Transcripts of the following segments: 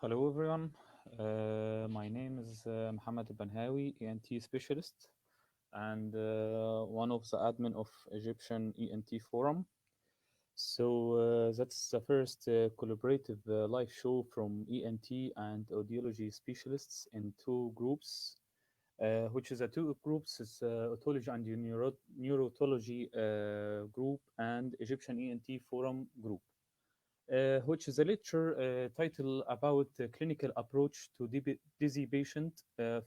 Hello everyone, my name is Mohammed Banhawi, ENT specialist and one of the admin of Egyptian ENT Forum. That's the first collaborative live show from ENT and audiology specialists in two groups, which is the two groups is Otology and Neurotology group and Egyptian ENT Forum group, which is a lecture title about the clinical approach to dizzy patient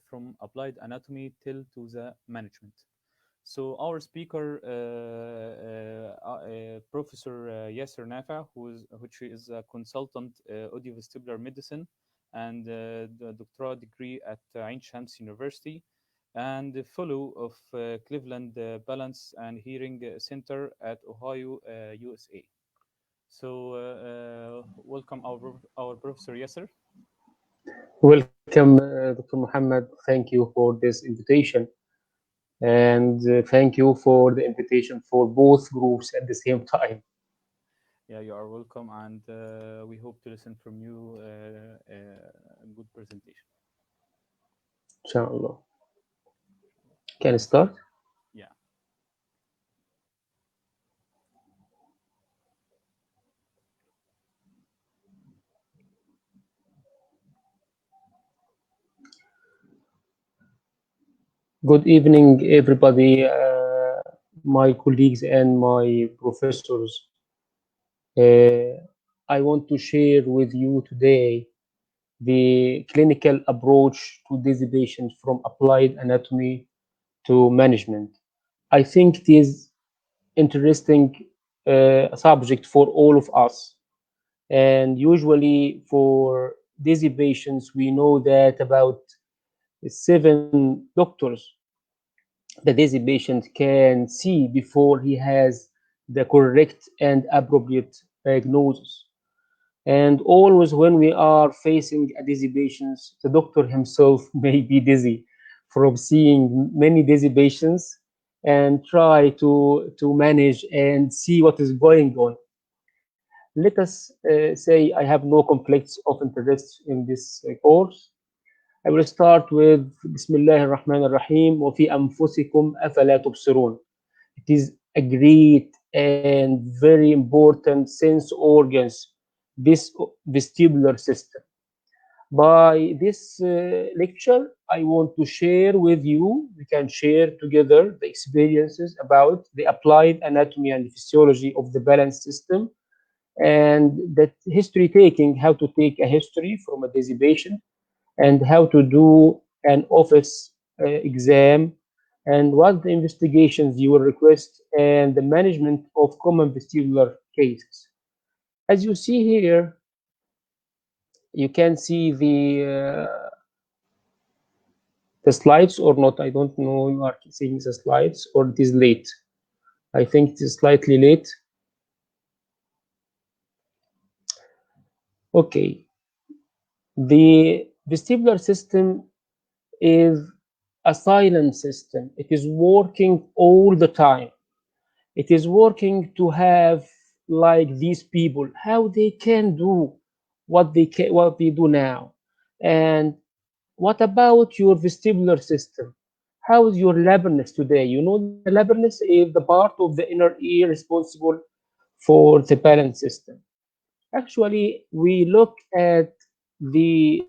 from applied anatomy till to the management. So our speaker, Professor Yasser Nafie, which is a consultant audiovestibular medicine and the doctoral degree at Ain Shams University, and the fellow of Cleveland Balance and Hearing Center at Ohio, USA. Welcome our Professor Yasser. Welcome, Dr. Muhammad. Thank you for this invitation. And thank you for the invitation for both groups at the same time. Yeah, you are welcome, and we hope to listen from you a good presentation. Inshallah. Can I start? Yeah. Good evening, everybody, my colleagues and my professors. Uh, I want to share with you today the clinical approach to dizzy patients from applied anatomy to management. I think it is interesting subject for all of us. And usually for dizzy patients, we know that about 7 doctors the dizzy patient can see before he has the correct and appropriate diagnosis. And always when we are facing a dizzy patient, the doctor himself may be dizzy from seeing many dizzy patients and try to manage and see what is going on. Let us say I have no conflicts of interest in this course. I will start with بسم الله الرحمن الرحيم وفي أنفسكم أفلا تبصرون. It is a great and very important sense organs, this vestibular system. By this lecture, I want to share with you, we can share together the experiences about the applied anatomy and physiology of the balance system and that history taking, how to take a history from a dizzy patient and how to do an office exam and what the investigations you will request and the management of common vestibular cases. As you see here, you can see the slides or not. I don't know you are seeing the slides or it is late. I think it is slightly late. Okay. The vestibular system is a silent system. It is working all the time. It is working to have like these people, how they can do what they do now. And what about your vestibular system? How is your labyrinth today? You know, the labyrinth is the part of the inner ear responsible for the balance system. Actually, we look at the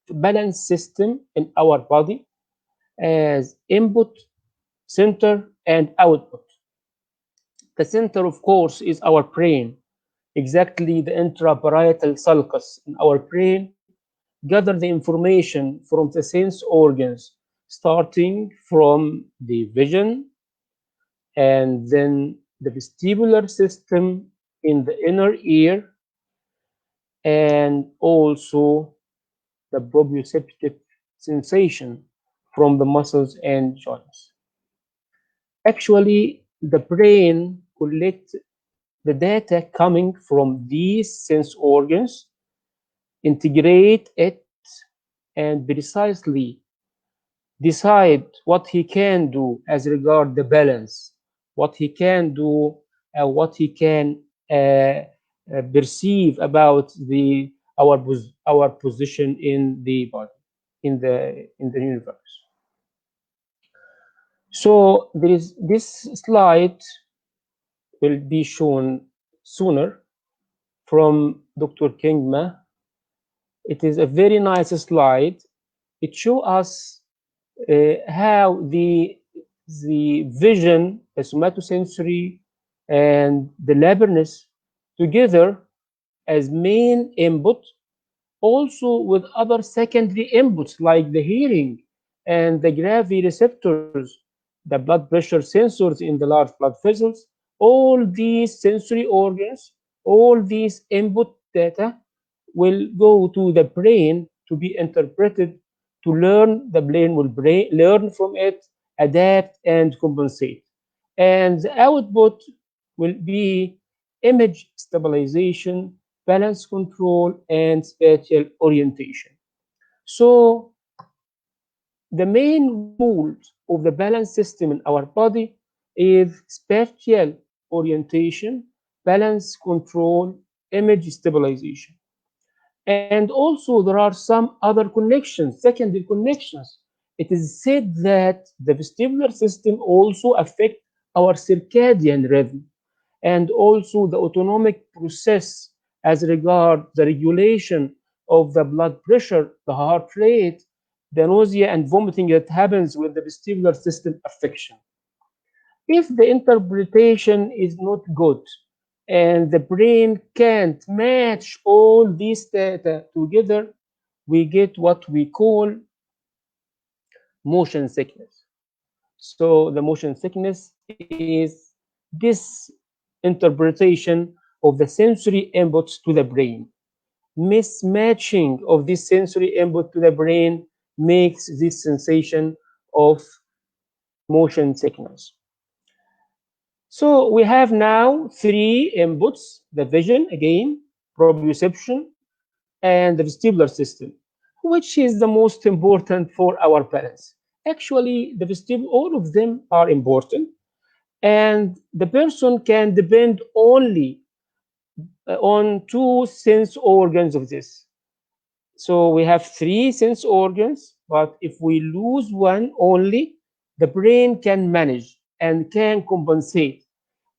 balance system in our body as input, center, and output. The center, of course, is our brain, exactly the intraparietal sulcus in our brain gather the information from the sense organs, starting from the vision and then the vestibular system in the inner ear and also the proprioceptive sensation from the muscles and joints. Actually, the brain collects the data coming from these sense organs, integrate it, and precisely decide what he can do as regard the balance, what he can do, what he can perceive about the our position in the body, in the universe. So there is this slide will be shown sooner from Dr. Kingma. It is a very nice slide. It shows us how the vision, the somatosensory, and the labyrinth together as main input, also with other secondary inputs like the hearing and the gravireceptors, the blood pressure sensors in the large blood vessels, all these sensory organs, all these input data will go to the brain to be interpreted to learn. The brain will learn from it, adapt, and compensate. And the output will be image stabilization, balance control, and spatial orientation. So the main rules of the balance system in our body is spatial orientation, balance control, image stabilization. And also there are some other connections, secondary connections. It is said that the vestibular system also affects our circadian rhythm and also the autonomic process as regard the regulation of the blood pressure, the heart rate, the nausea and vomiting that happens with the vestibular system affection. If the interpretation is not good, and the brain can't match all these data together, we get what we call motion sickness. So the motion sickness is this interpretation of the sensory inputs to the brain. Mismatching of this sensory input to the brain makes this sensation of motion sickness. So we have now three inputs: the vision, again, proprioception, and the vestibular system, which is the most important for our balance. Actually, the vestibule, all of them are important, and the person can depend only on two sense organs of this. So we have three sense organs, but if we lose one only, the brain can manage and can compensate.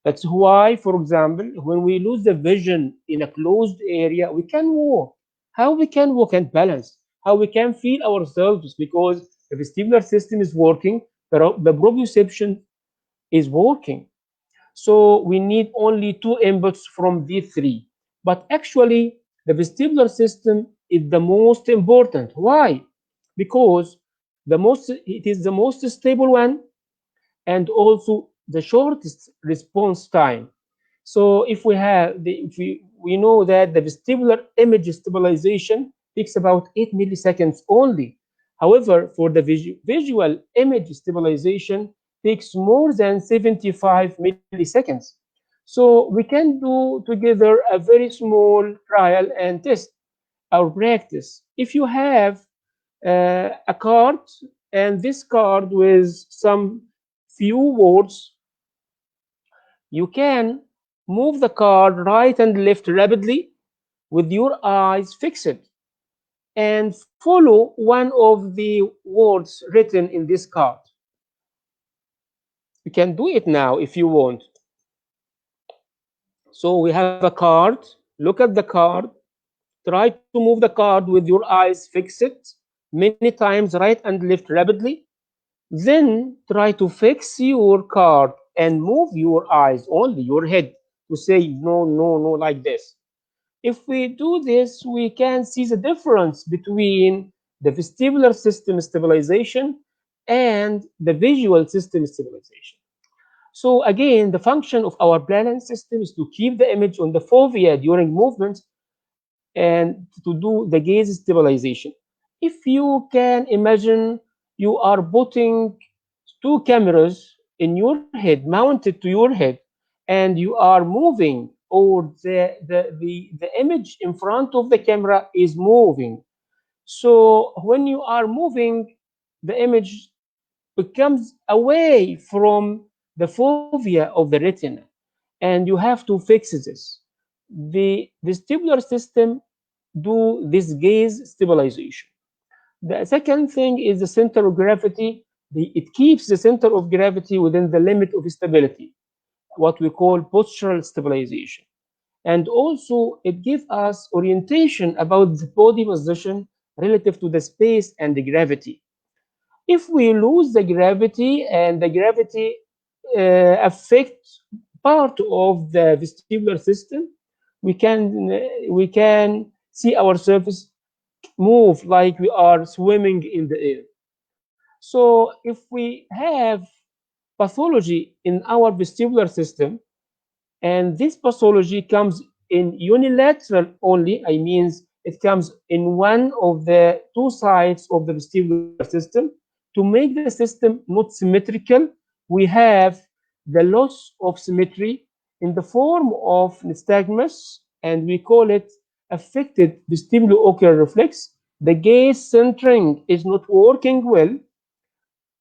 That's why, for example, when we lose the vision in a closed area, we can walk. How we can walk and balance? How we can feel ourselves? Because the vestibular system is working, the proprioception is working. So we need only two inputs from these three. But actually, the vestibular system is the most important. Why? Because it is the most stable one, and also the shortest response time. So if we have if we know that the vestibular image stabilization takes about 8 milliseconds only. However, for the visual image stabilization takes more than 75 milliseconds. So we can do together a very small trial and test our practice. If you have a card, and this card with some few words, you can move the card right and left rapidly with your eyes fixed and follow one of the words written in this card. You can do it now if you want. So we have a card. Look at the card. Try to move the card with your eyes fixed many times right and left rapidly. Then try to fix your card and move your eyes, only your head, to say no, no, no, like this. If we do this, we can see the difference between the vestibular system stabilization and the visual system stabilization. So again, the function of our balance system is to keep the image on the fovea during movement and to do the gaze stabilization. If you can imagine, you are putting two cameras in your head, mounted to your head, and you are moving, or the image in front of the camera is moving. So when you are moving, the image becomes away from the fovea of the retina, and you have to fix this. The vestibular system do this gaze stabilization. The second thing is the center of gravity. It keeps the center of gravity within the limit of stability, what we call postural stabilization. And also, it gives us orientation about the body position relative to the space and the gravity. If we lose the gravity, and the gravity affects part of the vestibular system, we can see our surface move like we are swimming in the air. So if we have pathology in our vestibular system, and this pathology comes in unilateral only, I means it comes in one of the two sides of the vestibular system. To make the system not symmetrical, we have the loss of symmetry in the form of nystagmus, and we call it affected vestibulo-ocular reflex. The gaze centering is not working well,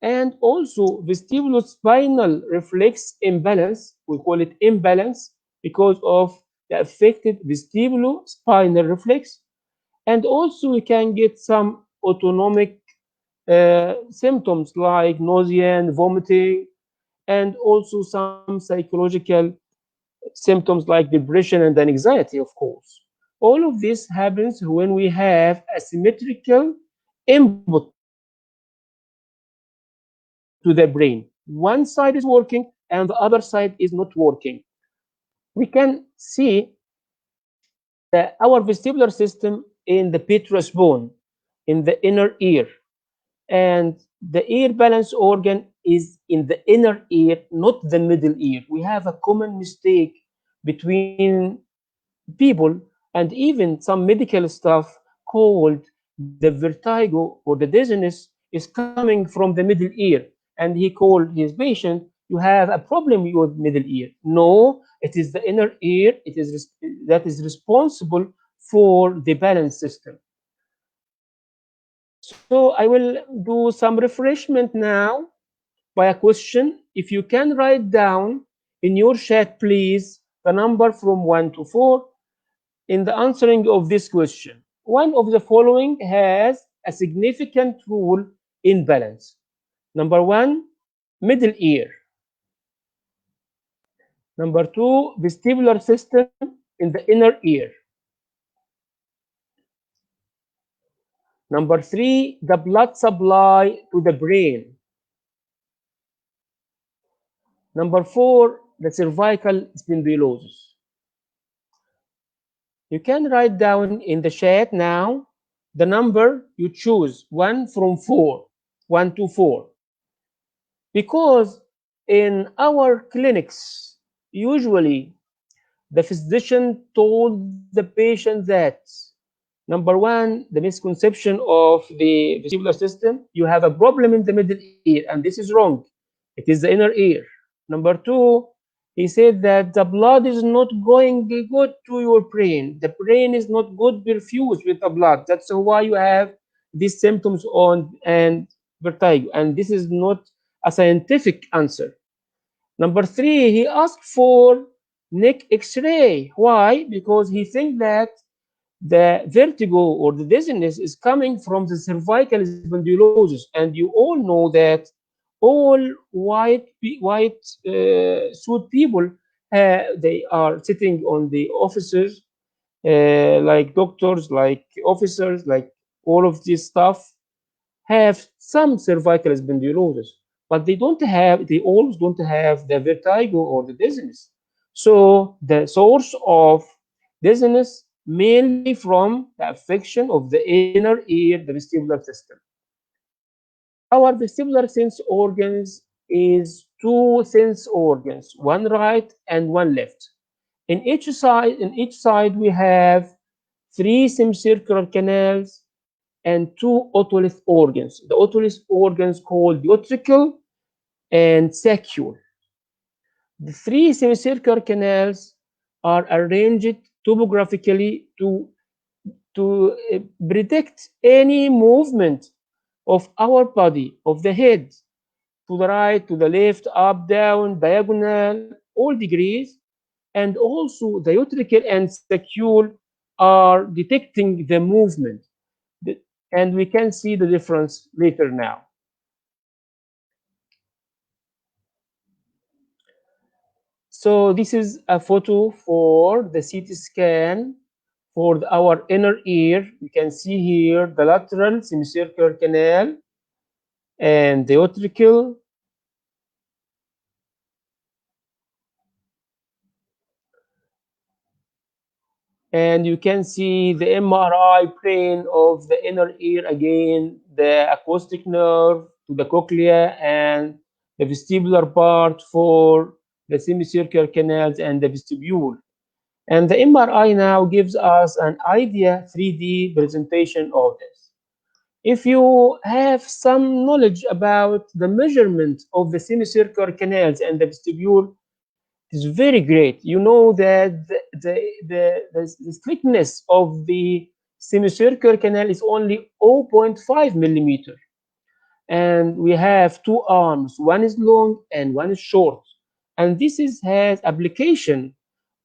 and also vestibulospinal reflex imbalance. We call it imbalance because of the affected vestibulospinal reflex. And also we can get some autonomic symptoms like nausea and vomiting, and also some psychological symptoms like depression and anxiety, of course. All of this happens when we have asymmetrical input to the brain. One side is working and the other side is not working. we can see our vestibular system in the petrous bone, in the inner ear, and the ear balance organ is in the inner ear, not the middle ear. We have a common mistake between people and even some medical stuff called the vertigo or the dizziness is coming from the middle ear, and he called his patient, you have a problem with middle ear. No, it is the inner ear, that is responsible for the balance system. So I will do some refreshment now by a question. If you can write down in your chat, please, the number from 1 to 4 in the answering of this question. One of the following has a significant role in balance. Number one, middle ear. Number two, vestibular system in the inner ear. Number three, the blood supply to the brain. Number four, the cervical spondylosis. You can write down in the chat now the number you choose, 1 from 4, 1 to 4. Because in our clinics, usually the physician told the patient that number one, the misconception of the vestibular system, you have a problem in the middle ear, and this is wrong. It is the inner ear. Number two, he said that the blood is not going good to your brain. The brain is not good perfused with the blood. That's why you have these symptoms on and vertigo. And this is not a scientific answer. Number three, he asked for neck X-ray. Why? Because he thinks that the vertigo or the dizziness is coming from the cervical spondylosis, and you all know that all white suit people, they are sitting on the offices, like doctors, like officers, like all of this stuff have some cervical spondylosis, but they always don't have the vertigo or the dizziness. So the source of dizziness mainly from the affection of the inner ear, the vestibular system. Our vestibular sense organs is two sense organs, one right and one left. In each side we have three semicircular canals and two otolith organs. The otolith organs called the utricle and saccule. The three semicircular canals are arranged topographically to predict any movement of our body, of the head, to the right, to the left, up, down, diagonal, all degrees. And also the utricle and saccule are detecting the movement. And we can see the difference later now. So this is a photo for the CT scan for our inner ear. You can see here the lateral semicircular canal and the utricle. And you can see the MRI plane of the inner ear again, the acoustic nerve to the cochlea, and the vestibular part for the semicircular canals and the vestibule. And the MRI now gives us an idea 3D presentation of this. If you have some knowledge about the measurement of the semicircular canals and the vestibule, it is very great. You know that the thickness of the semicircular canal is only 0.5 millimeter. And we have two arms, one is long and one is short. And has application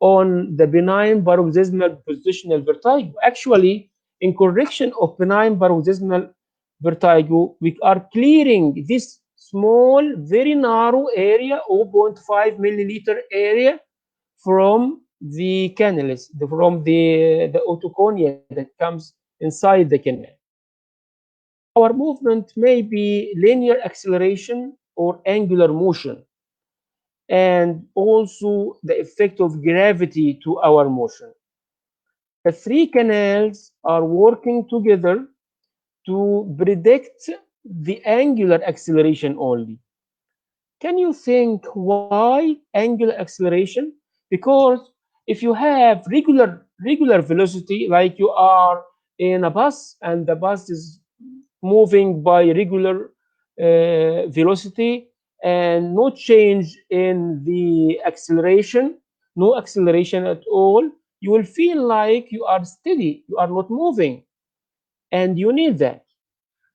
on the benign paroxysmal positional vertigo. Actually, in correction of benign paroxysmal vertigo, we are clearing this small, very narrow area, 0.5 milliliter area from the canals, from the otoconia that comes inside the canal. Our movement may be linear acceleration or angular motion. and also the effect of gravity to our motion. The three canals are working together to predict the angular acceleration only. Can you think why angular acceleration? Because if you have regular velocity, like you are in a bus and the bus is moving by regular velocity and no change in the acceleration, no acceleration at all, you will feel like you are steady, you are not moving, and you need that.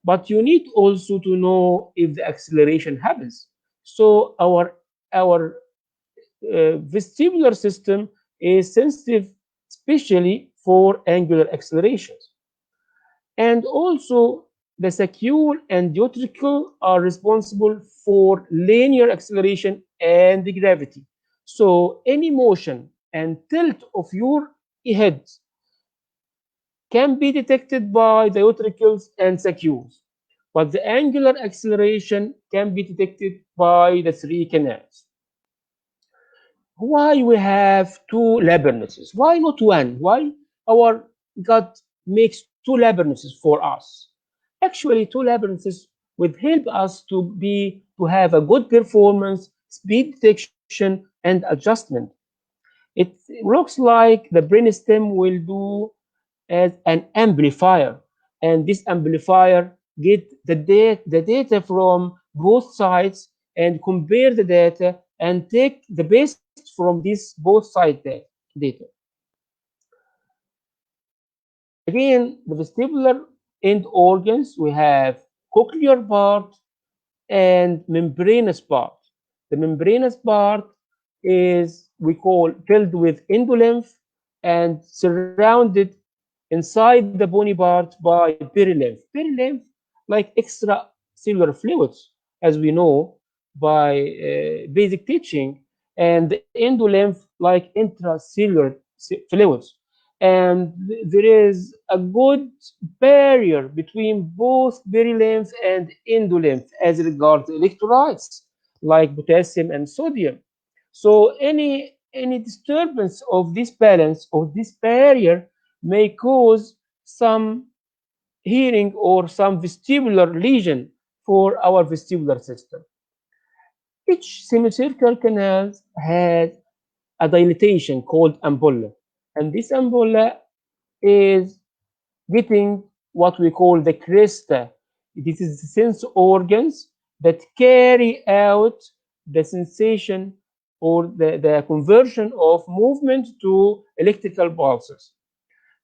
But you need also to know if the acceleration happens. So our vestibular system is sensitive, especially for angular accelerations. And also, the saccule and ventricle are responsible for linear acceleration and gravity. So, any motion and tilt of your head can be detected by the ventricles and saccules, but the angular acceleration can be detected by the three canals. Why we have two labyrinths? Why not one? Why our God makes two labyrinths for us? Actually, two labyrinths would help us to have a good performance, speed detection, and adjustment. It looks like the brainstem will do as an amplifier, and this amplifier get the data from both sides and compare the data and take the best from this both side data. Again, the vestibular end organs, we have cochlear part and membranous part. The membranous part is we call filled with endolymph and surrounded inside the bony part by perilymph. Perilymph, like extracellular fluids, as we know by basic teaching, and the endolymph, like intracellular fluids. And there is a good barrier between both perilymph and endolymph as regards electrolytes like potassium and sodium. So any disturbance of this balance of this barrier may cause some hearing or some vestibular lesion for our vestibular system. Each semicircular canal has a dilatation called ampulla, and this ampulla is getting what we call the cresta. This is the sense organs that carry out the sensation or the conversion of movement to electrical pulses.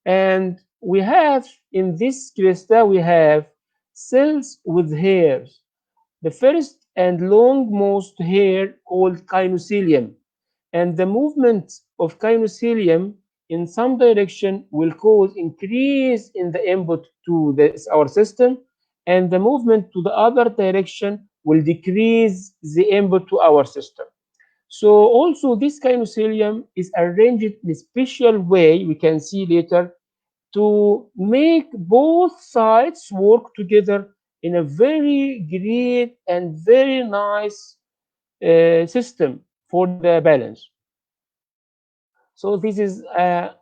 And we have in this cresta, we have cells with hairs. The first and longmost hair called kinocilium, and the movement of kinocilium in some direction will cause increase in the input to our system, and the movement to the other direction will decrease the input to our system. So also this kinocilium is arranged in a special way, we can see later, to make both sides work together in a very great and very nice system for the balance. So this is a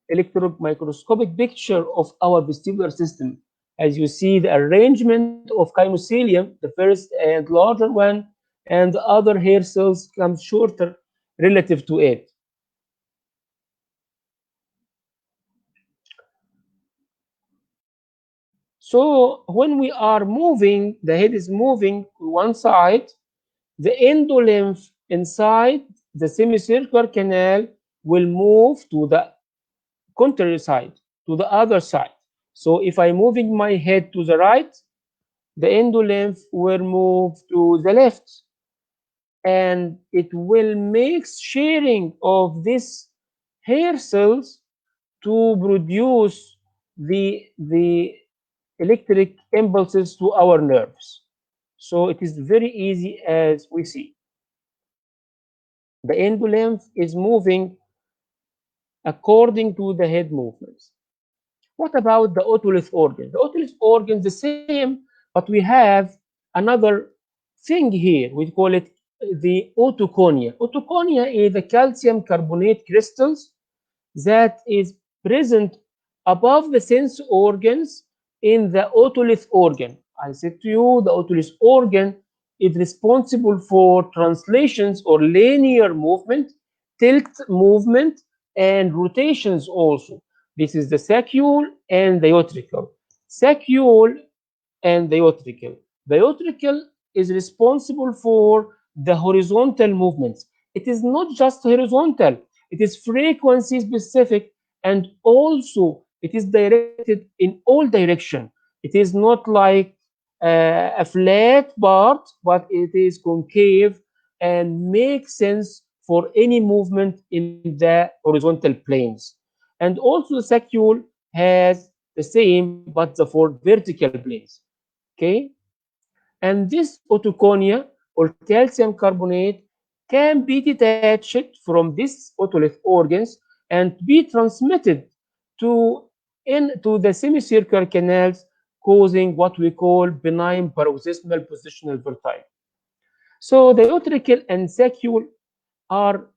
electron microscopic picture of our vestibular system. As you see, the arrangement of kinocilium, the first and larger one, and the other hair cells come shorter relative to it. So when we are moving, the head is moving to one side, the endolymph inside the semicircular canal will move to the contrary side, to the other side. So if I'm moving my head to the right, the endolymph will move to the left, and it will make sharing of these hair cells to produce the electric impulses to our nerves. So it is very easy as we see. The endolymph is moving according to the head movements. What about the otolith organ? The otolith organ is the same, but we have another thing here. We call it the otoconia. Otoconia is the calcium carbonate crystals that is present above the sense organs in the otolith organ. I said to you, the otolith organ is responsible for translations or linear movement, tilt movement, and rotations also. This is the saccule and the utricle. Saccule and the utricle. The utricle is responsible for the horizontal movements. It is not just horizontal, it is frequency specific, and also it is directed in all direction. It is not like a flat part, but it is concave and makes sense for any movement in the horizontal planes. And also the saccule has the same, but the for vertical planes. Okay, and this otoconia or calcium carbonate can be detached from these otolith organs and be transmitted to into the semicircular canals, causing what we call benign paroxysmal positional vertigo. So the utricle and saccule are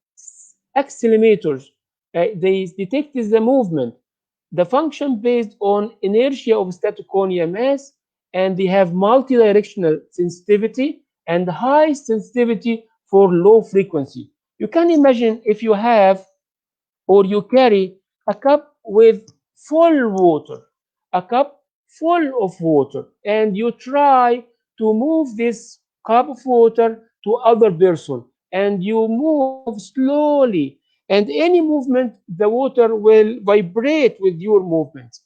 accelerometers. They detect the movement, the function based on inertia of statoconia mass, and they have multi-directional sensitivity and high sensitivity for low frequency. You can imagine if you have or you carry a cup with full water, a cup full of water, and you try to move this cup of water to other person, and you move slowly, and any movement, the water will vibrate with your movement.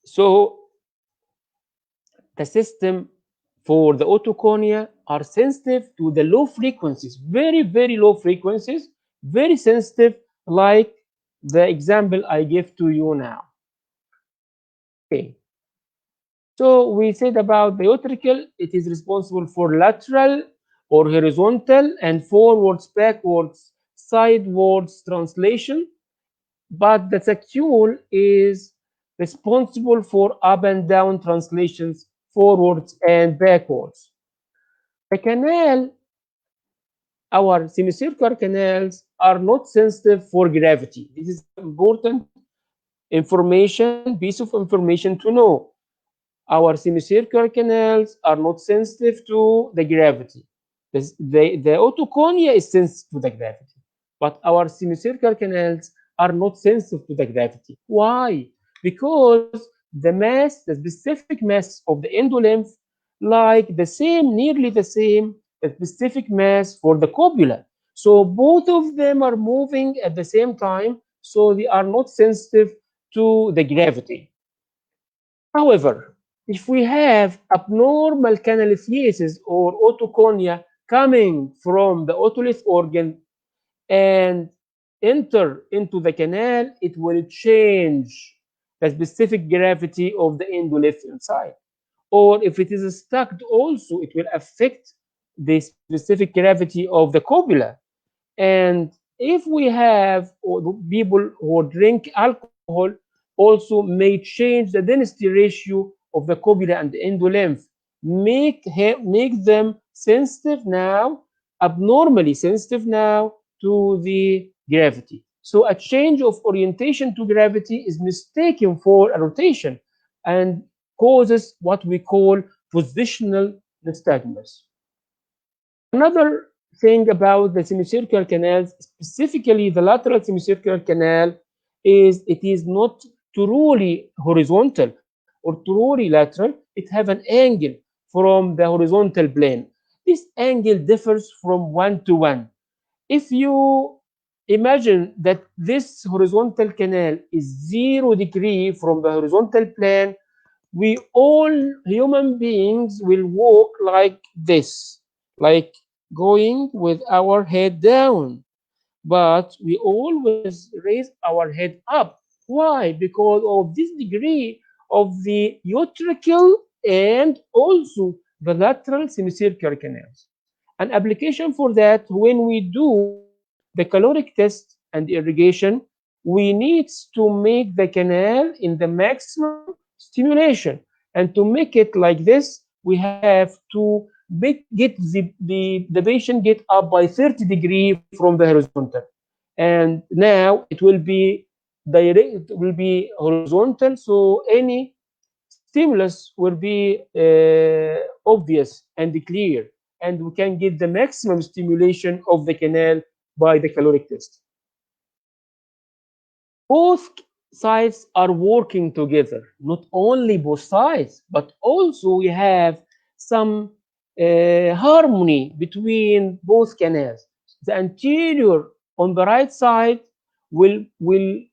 So the system for the otoconia are sensitive to the low frequencies, very, very low frequencies, very sensitive, like the example I give to you now. Okay. So we said about the utricle, it is responsible for lateral or horizontal and forwards, backwards, sidewards translation, but the saccule is responsible for up and down translations, forwards and backwards. The canal, our semicircular canals, are not sensitive for gravity. This is important information, piece of information to know. Our semicircular canals are not sensitive to the gravity. The otoconia is sensitive to the gravity, but our semicircular canals are not sensitive to the gravity. Why? Because the mass, the specific mass of the endolymph, like the same, nearly the same, the specific mass for the copula. So both of them are moving at the same time, so they are not sensitive to the gravity. However, if we have abnormal canalithiasis or otoconia coming from the otolith organ and enter into the canal, it will change the specific gravity of the endolymph inside. Or if it is stuck also, it will affect the specific gravity of the copula. And if we have people who drink alcohol, also may change the density ratio of the copula and the endolymph, make them sensitive now, abnormally sensitive now to the gravity. So a change of orientation to gravity is mistaken for a rotation and causes what we call positional nystagmus. Another thing about the semicircular canals, specifically the lateral semicircular canal, is it is not truly horizontal or truly lateral. It have an angle from the horizontal plane. This angle differs from one to one. If you imagine that this horizontal canal is 0 degree from the horizontal plane, we all human beings will walk like this, like going with our head down, but we always raise our head up. Why? Because of this degree of the utricle and also the lateral semicircular canals. An application for that, when we do the caloric test and irrigation, we need to make the canal in the maximum stimulation. And to make it like this, we have to the patient get up by 30 degree from the horizontal, and now it will be direct, it will be horizontal, so any stimulus will be obvious and clear, and we can get the maximum stimulation of the canal by the caloric test. Both sides are working together, not only both sides, but also we have some harmony between both canals. The anterior on the right side will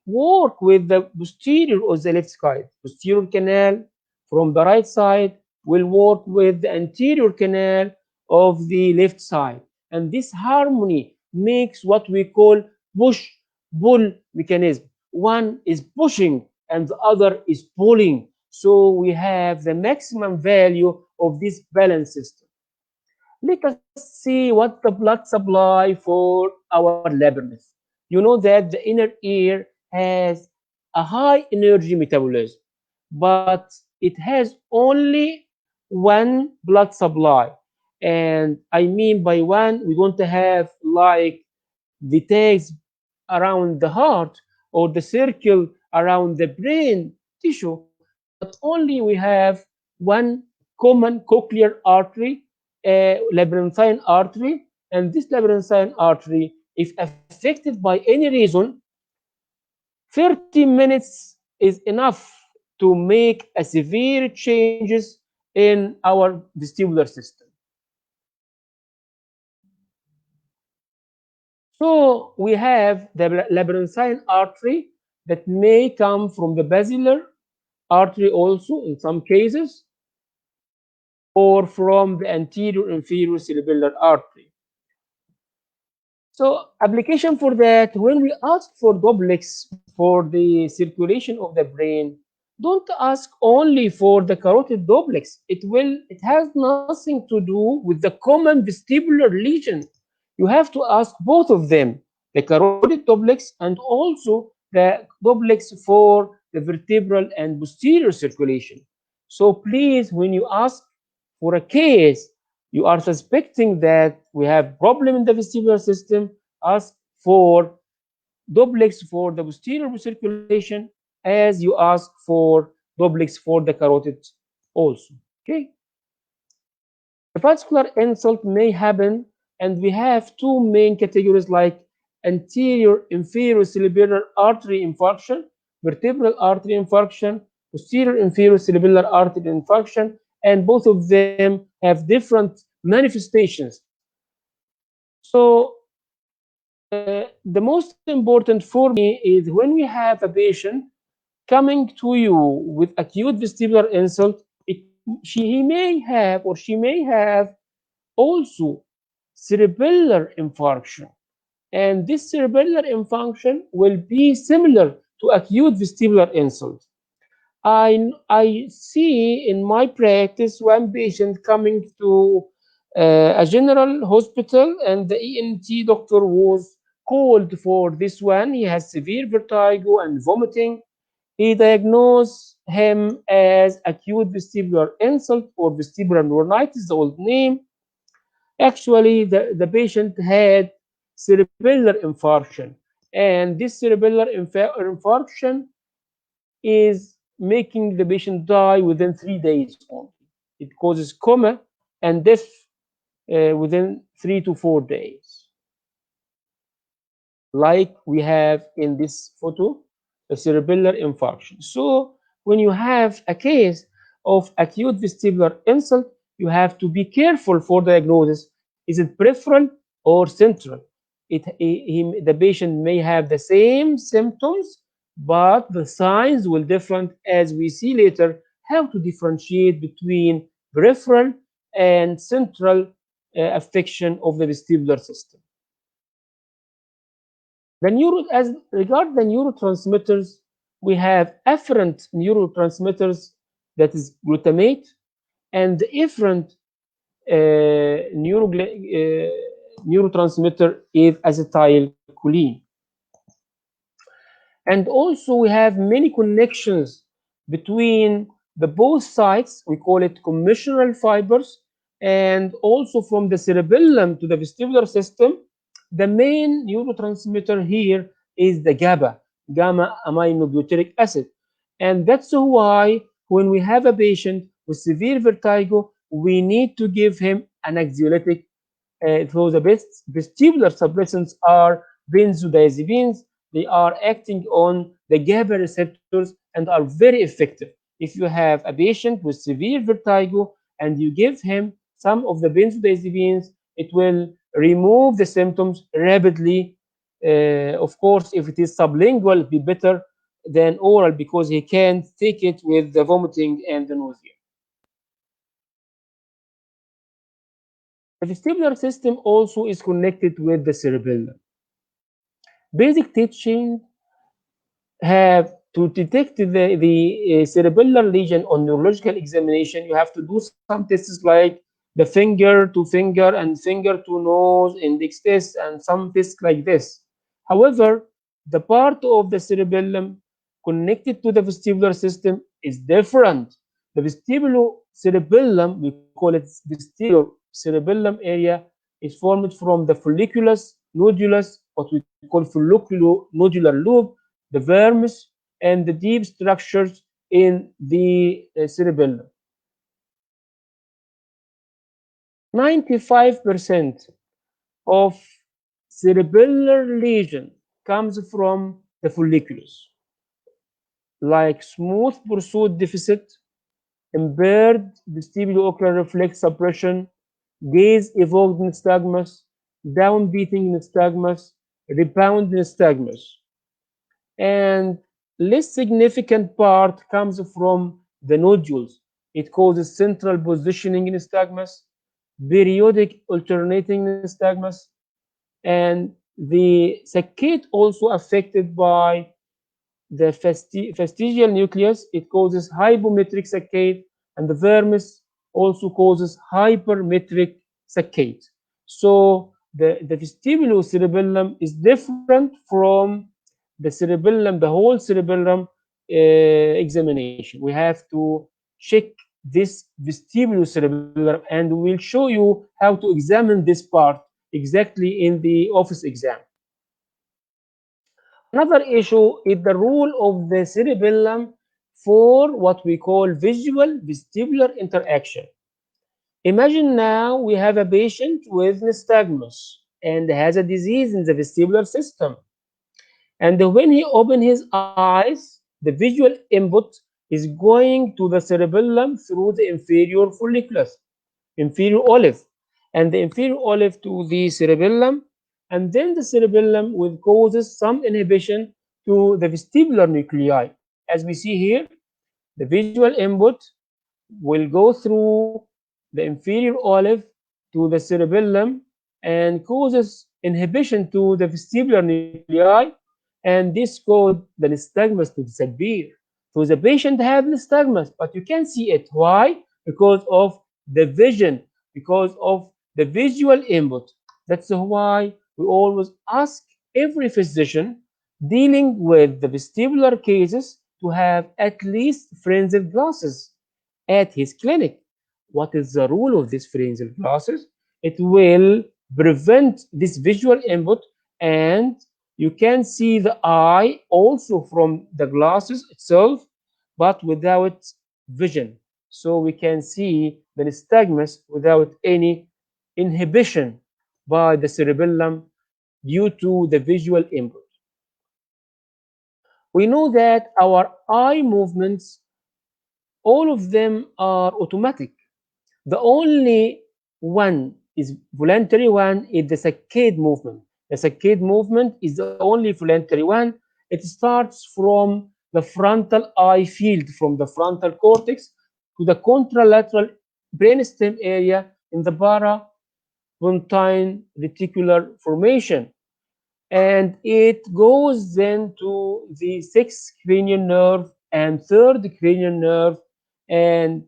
work with the posterior of the left side. Posterior canal from the right side will work with the anterior canal of the left side. And this harmony makes what we call push pull mechanism. One is pushing and the other is pulling. So we have the maximum value of this balance system. Let us see what the blood supply for our labyrinth. You know that the inner ear has a high energy metabolism, but it has only one blood supply. And I mean by one, we're going to have like the tags around the heart or the circle around the brain tissue, but only we have one common cochlear artery, labyrinthine artery, and this labyrinthine artery, if affected by any reason, 30 minutes is enough to make a severe changes in our vestibular system. So we have the labyrinthine artery that may come from the basilar artery also in some cases, or from the anterior inferior cerebellar artery. So application for that, when we ask for duplex for the circulation of the brain, don't ask only for the carotid duplex. It has nothing to do with the common vestibular lesion. You have to ask both of them, the carotid duplex and also the duplex for the vertebral and posterior circulation. So please, when you ask for a case, you are suspecting that we have problem in the vestibular system, ask for duplex for the posterior circulation as you ask for duplex for the carotid also. Okay. A vascular insult may happen, and we have two main categories like anterior inferior cerebellar artery infarction, vertebral artery infarction, posterior inferior cerebellar artery infarction, and both of them have different manifestations. So the most important for me is when we have a patient coming to you with acute vestibular insult, he may have or she may have also cerebellar infarction. And this cerebellar infarction will be similar to acute vestibular insult. I see in my practice one patient coming to a general hospital, and the ENT doctor was called for this one. He has severe vertigo and vomiting. He diagnosed him as acute vestibular insult or vestibular neuritis, the old name. Actually, the patient had cerebellar infarction, and this cerebellar infarction is making the patient die within 3 days only. It causes coma and death within 3 to 4 days, like we have in this photo, a cerebellar infarction. So when you have a case of acute vestibular insult, you have to be careful for diagnosis. Is it peripheral or central? The patient may have the same symptoms, but the signs will different, as we see later how to differentiate between peripheral and central affection of the vestibular system. As regard the neurotransmitters, we have afferent neurotransmitters, that is glutamate, and the efferent neurotransmitter is acetylcholine. And also we have many connections between the both sides. We call it commissural fibers And also from the cerebellum to the vestibular system, the main neurotransmitter here is the GABA, gamma aminobutyric acid. And that's why when we have a patient with severe vertigo, we need to give him an anxiolytic. So the best vestibular suppressants are benzodiazepines. They are acting on the GABA receptors and are very effective. If you have a patient with severe vertigo and you give him some of the benzodiazepines, it will remove the symptoms rapidly. Of course, if it is sublingual, it be better than oral because he can't take it with the vomiting and the nausea. The vestibular system also is connected with the cerebellum. Basic teaching have to detect the cerebellar lesion on neurological examination. You have to do some tests like the finger to finger and finger to nose, index test, and some tests like this. However, the part of the cerebellum connected to the vestibular system is different. The vestibulo-cerebellum, we call it vestibulo-cerebellum area, is formed from the folliculus nodulus, what we call folliculo-nodular loop, the vermis, and the deep structures in the cerebellum. 95% of cerebellar lesion comes from the folliculus, like smooth pursuit deficit, impaired vestibulo-ocular reflex suppression, gaze evoked nystagmus, downbeating nystagmus, rebound nystagmus. And less significant part comes from the nodules. It causes central positioning nystagmus, periodic alternating nystagmus, and the saccade also affected by the fastigial nucleus. It causes hypometric saccade, and the vermis also causes hypermetric saccade. So the vestibulocerebellum is different from the cerebellum, the whole cerebellum examination. We have to check this vestibulocerebellum, and we'll show you how to examine this part exactly in the office exam. Another issue is the role of the cerebellum for what we call visual vestibular interaction. Imagine now we have a patient with nystagmus and has a disease in the vestibular system. And when he opens his eyes, the visual input is going to the cerebellum through the inferior folliculus, inferior olive, and the inferior olive to the cerebellum, and then the cerebellum will causes some inhibition to the vestibular nuclei. As we see here, the visual input will go through the inferior olive to the cerebellum and causes inhibition to the vestibular nuclei, and this caused the nystagmus to disappear. So the patient has nystagmus, but you can't see it. Why? Because of the vision, because of the visual input. That's why we always ask every physician dealing with the vestibular cases to have at least Frenzel glasses at his clinic. What is the rule of these Frenzel glasses? It will prevent this visual input, and you can see the eye also from the glasses itself, but without vision. So we can see the nystagmus without any inhibition by the cerebellum due to the visual input. We know that our eye movements, all of them are automatic. The only one is voluntary one is the saccade movement. The saccade movement is the only voluntary one. It starts from the frontal eye field, from the frontal cortex to the contralateral brainstem area in the parapontine reticular formation. And it goes then to the sixth cranial nerve and third cranial nerve, and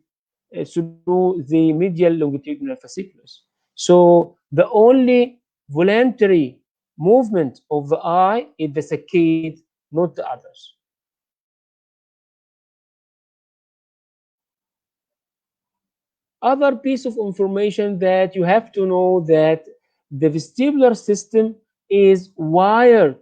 through the medial longitudinal fasciculus. So the only voluntary movement of the eye is the saccade, not the others. Other piece of information that you have to know, that the vestibular system is wired,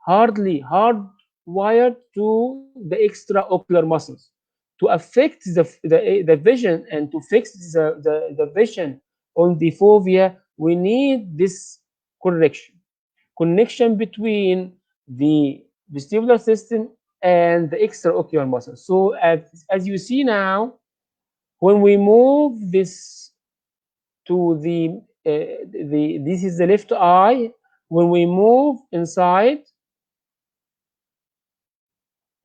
hardwired to the extraocular muscles. To affect the vision and to fix the vision on the fovea, we need this connection between the vestibular system and the extraocular muscles. So as you see now, when we move this to the this is the left eye. When we move inside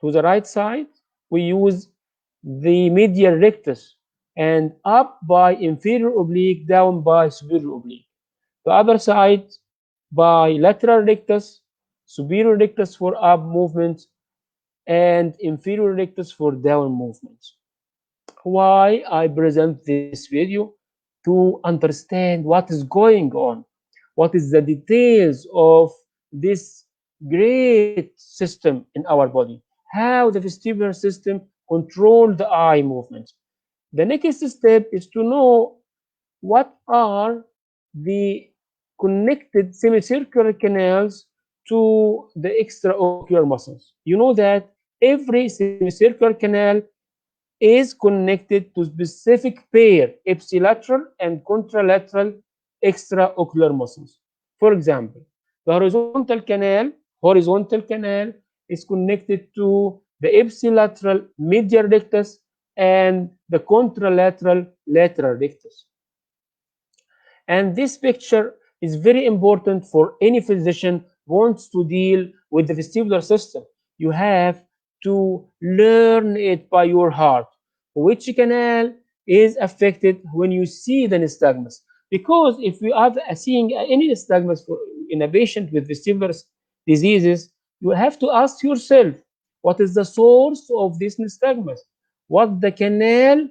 to the right side, we use the medial rectus, and up by inferior oblique, down by superior oblique. The other side by lateral rectus, superior rectus for up movement, and inferior rectus for down movement. Why I present this video? To understand what is going on, what is the details of this great system in our body, how the vestibular system control the eye movement. The next step is to know what are the connected semicircular canals to the extraocular muscles. You know that every semicircular canal is connected to specific pair ipsilateral and contralateral extraocular muscles. For example, the horizontal canal is connected to the ipsilateral medial rectus and the contralateral lateral rectus. And this picture is very important for any physician wants to deal with the vestibular system. You have to learn it by your heart. Which canal is affected when you see the nystagmus? Because if we are seeing any nystagmus in a patient with vestibular diseases, you have to ask yourself, what is the source of this nystagmus? What the canal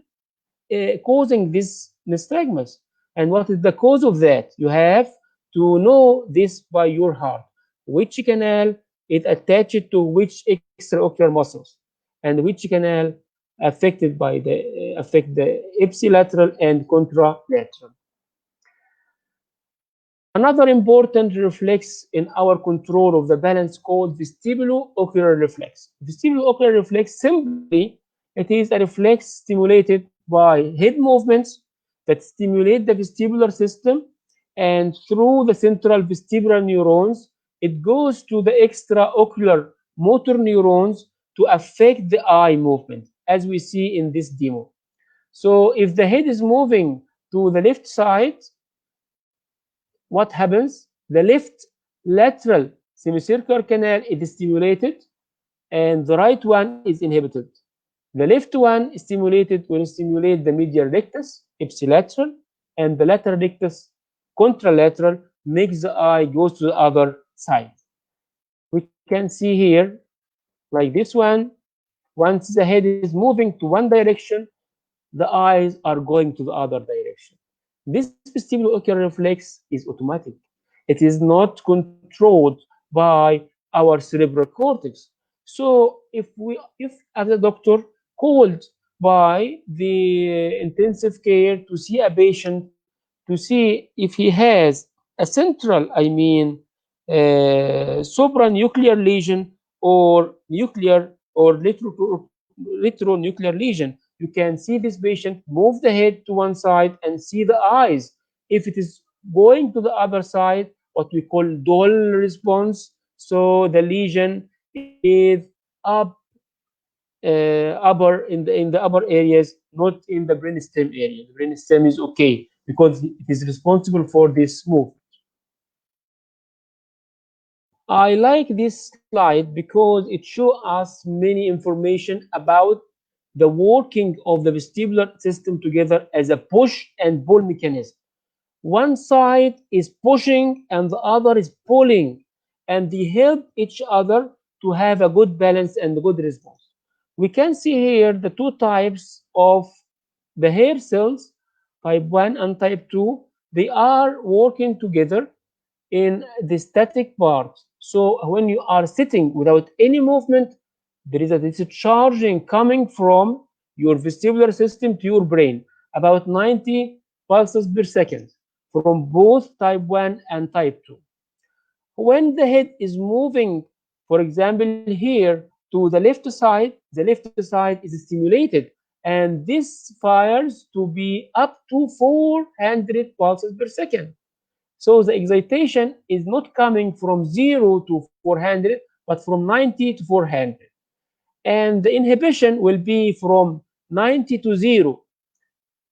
causing this nystagmus, and what is the cause of that? You have to know this by your heart. Which canal is attached to which extraocular muscles, and which canal affected by the affect the ipsilateral and contralateral. Another important reflex in our control of the balance called vestibulo-ocular reflex. Vestibulo-ocular reflex, simply, it is a reflex stimulated by head movements that stimulate the vestibular system, and through the central vestibular neurons, it goes to the extraocular motor neurons to affect the eye movement, as we see in this demo. So if the head is moving to the left side, what happens? The left lateral semicircular canal is stimulated and the right one is inhibited. The left one is stimulated will stimulate the medial rectus, ipsilateral, and the lateral rectus, contralateral, makes the eye go to the other side. We can see here, like this one, once the head is moving to one direction, the eyes are going to the other direction. This vestibulo-ocular reflex is automatic. It is not controlled by our cerebral cortex. So if as a doctor called by the intensive care to see a patient to see if he has a central, supranuclear lesion or nuclear or retronuclear lesion, you can see this patient move the head to one side and see the eyes. If it is going to the other side, what we call dual response, so the lesion is up upper in the upper areas, not in the brainstem area. The brainstem is okay because it is responsible for this move. I like this slide because it shows us many information about the working of the vestibular system together as a push and pull mechanism. One side is pushing and the other is pulling, and they help each other to have a good balance and a good response. We can see here the two types of the hair cells, type 1 and type 2. They are working together in the static part. So when you are sitting without any movement, there is a discharging coming from your vestibular system to your brain. about 90 pulses per second from both type 1 and type 2. When the head is moving, for example, here to the left side is stimulated, and this fires to be up to 400 pulses per second. So the excitation is not coming from 0 to 400, but from 90 to 400. And the inhibition will be from 90 to 0.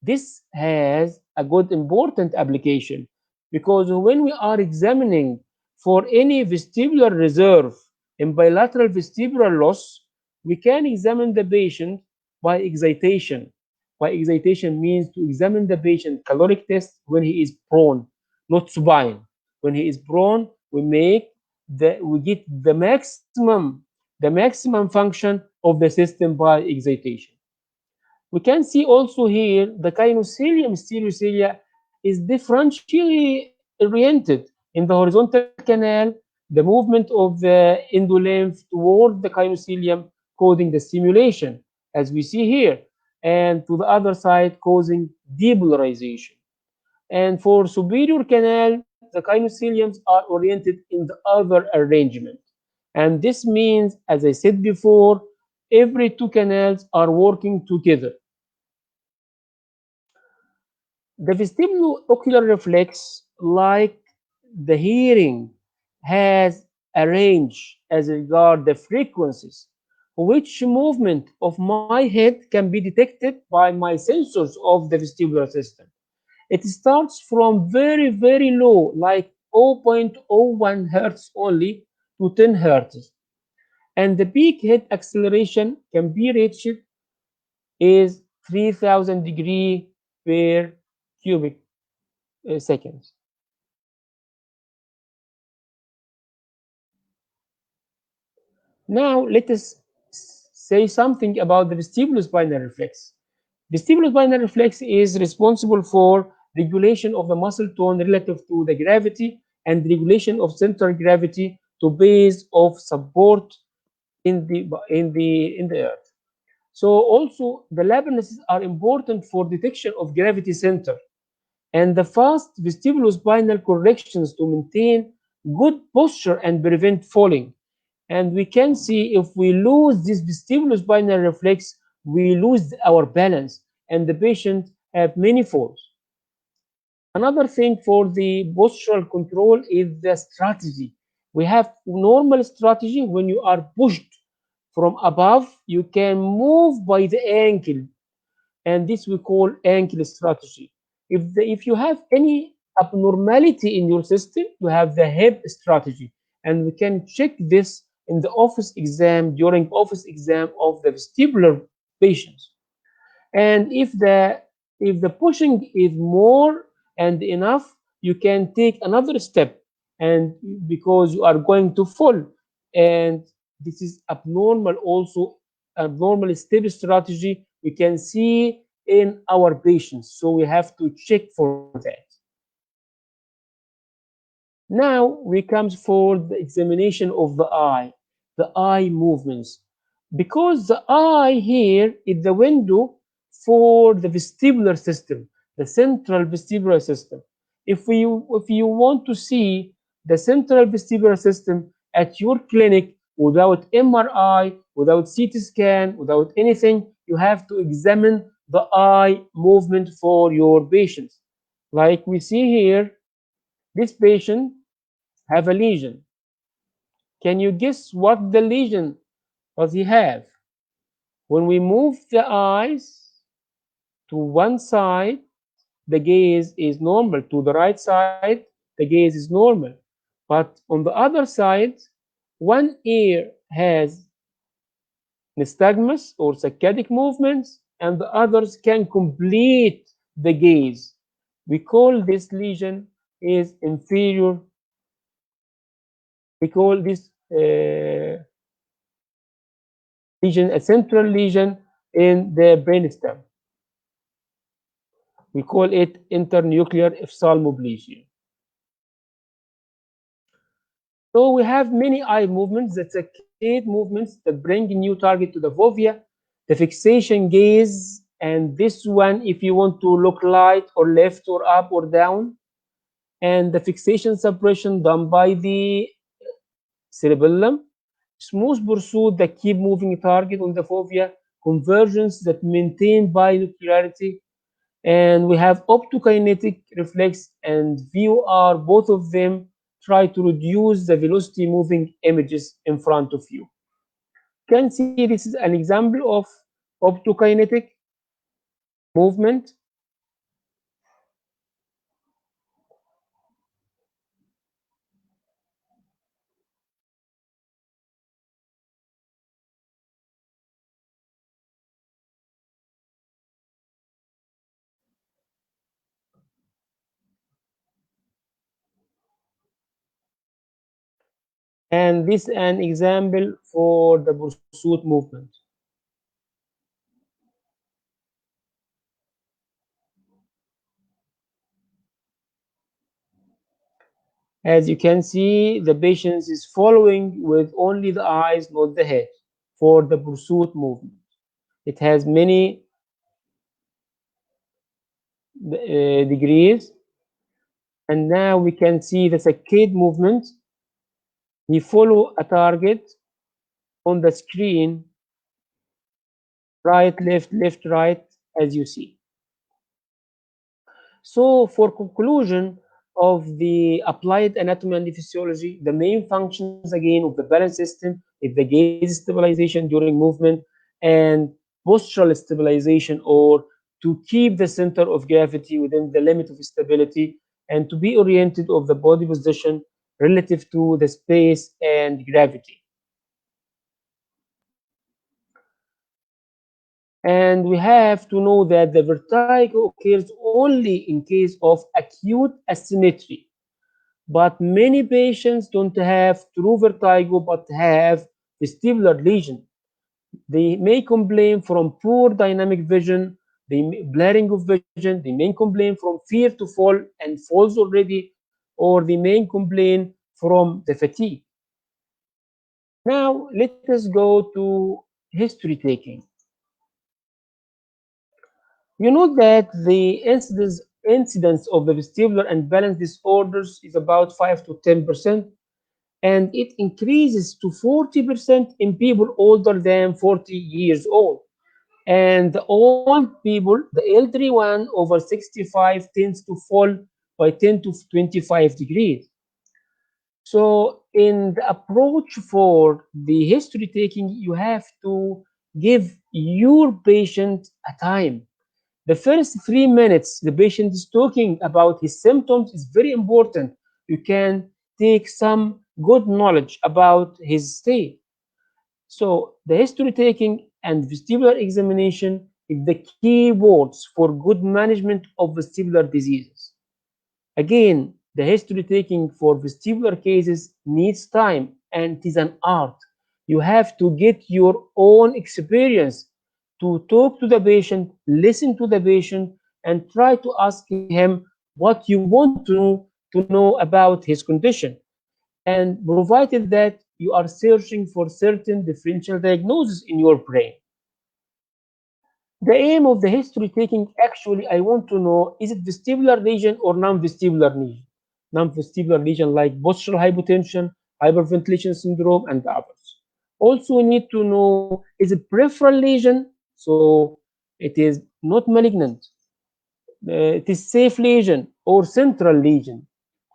This has a good important application because when we are examining for any vestibular reserve in bilateral vestibular loss, we can examine the patient by excitation. By excitation means to examine the patient caloric test when he is prone, not supine. When he is prone, we get the maximum function of the system by excitation. We can see also here the kinocilium stereocilia is differentially oriented in the horizontal canal, the movement of the endolymph toward the kinocilium causing the stimulation, as we see here, and to the other side causing depolarization. And for superior canal, the kinociliums are oriented in the other arrangement. And this means, as I said before, every two canals are working together. The vestibulo-ocular reflex, like the hearing, has a range as regard the frequencies, which movement of my head can be detected by my sensors of the vestibular system. It starts from very, very low, like 0.01 hertz only, to 10 hertz. And the peak head acceleration can be reached is 3000 degree per cubic seconds. Now let us say something about the vestibulospinal reflex. Vestibulospinal reflex is responsible for regulation of the muscle tone relative to the gravity and regulation of central gravity to base of support in the earth. So also the labyrinths are important for detection of gravity center and the fast vestibulospinal corrections to maintain good posture and prevent falling. And we can see if we lose this vestibulospinal reflex, we lose our balance, and the patient have many falls. Another thing for the postural control is the strategy. We have normal strategy when you are pushed from above, you can move by the ankle, and this we call ankle strategy. If you have any abnormality in your system, you have the hip strategy, and we can check this in the office exam during office exam of the vestibular patients. And if the pushing is more and enough, you can take another step, and because you are going to fall, and this is abnormal also, abnormal step strategy we can see in our patients, so we have to check for that. Now we come for the examination of the eye movements, because the eye here is the window for the vestibular system, the central vestibular system. If you want to see the central vestibular system at your clinic without MRI, without CT scan, without anything, you have to examine the eye movement for your patients. Like we see here, this patient have a lesion. Can you guess what the lesion does he have? When we move the eyes to one side, the gaze is normal. To the right side, the gaze is normal. But on the other side, one ear has nystagmus or saccadic movements, and the others can complete the gaze. We call this lesion is inferior. We call this lesion a central lesion in the brainstem. We call it internuclear ophthalmoplegia. So we have many eye movements, the saccade movements that bring a new target to the fovea, the fixation gaze, and this one if you want to look right or left or up or down, and the fixation suppression done by the cerebellum, smooth pursuit that keep moving target on the fovea, convergence that maintain binocularity, and we have optokinetic reflex and VOR. Both of them try to reduce the velocity moving images in front of you. You can see this is an example of optokinetic movement, and this an example for the pursuit movement. As you can see, the patient is following with only the eyes, not the head, for the pursuit movement. It has many degrees, and now we can see the saccade movement. We follow a target on the screen, right, left, right, as you see. So for conclusion of the applied anatomy and physiology, the main functions again of the balance system is the gaze stabilization during movement and postural stabilization, or to keep the center of gravity within the limit of stability and to be oriented of the body position relative to the space and gravity. And we have to know that the vertigo occurs only in case of acute asymmetry. But many patients don't have true vertigo but have vestibular lesion. They may complain from poor dynamic vision, blurring of vision, they may complain from fear to fall and falls already, or they may complain from the fatigue. Now let us go to history taking. You know that the incidence of the vestibular and balance disorders is about 5 to 10%, and it increases to 40% in people older than 40 years old. And the old people, the elderly one over 65, tends to fall by 10 to 25 degrees. So in the approach for the history taking, you have to give your patient a time. The first 3 minutes the patient is talking about his symptoms is very important. You can take some good knowledge about his state. So the history taking and vestibular examination is the key words for good management of vestibular diseases. Again, the history taking for vestibular cases needs time, and it is an art. You have to get your own experience to talk to the patient, listen to the patient, and try to ask him what you want to know about his condition. And provided that you are searching for certain differential diagnosis in your brain. The aim of the history taking, actually, I want to know, is it vestibular lesion or non-vestibular lesion? Non-vestibular lesion like postural hypotension, hyperventilation syndrome, and others. Also, we need to know, is it peripheral lesion? So it is not malignant. It is safe lesion or central lesion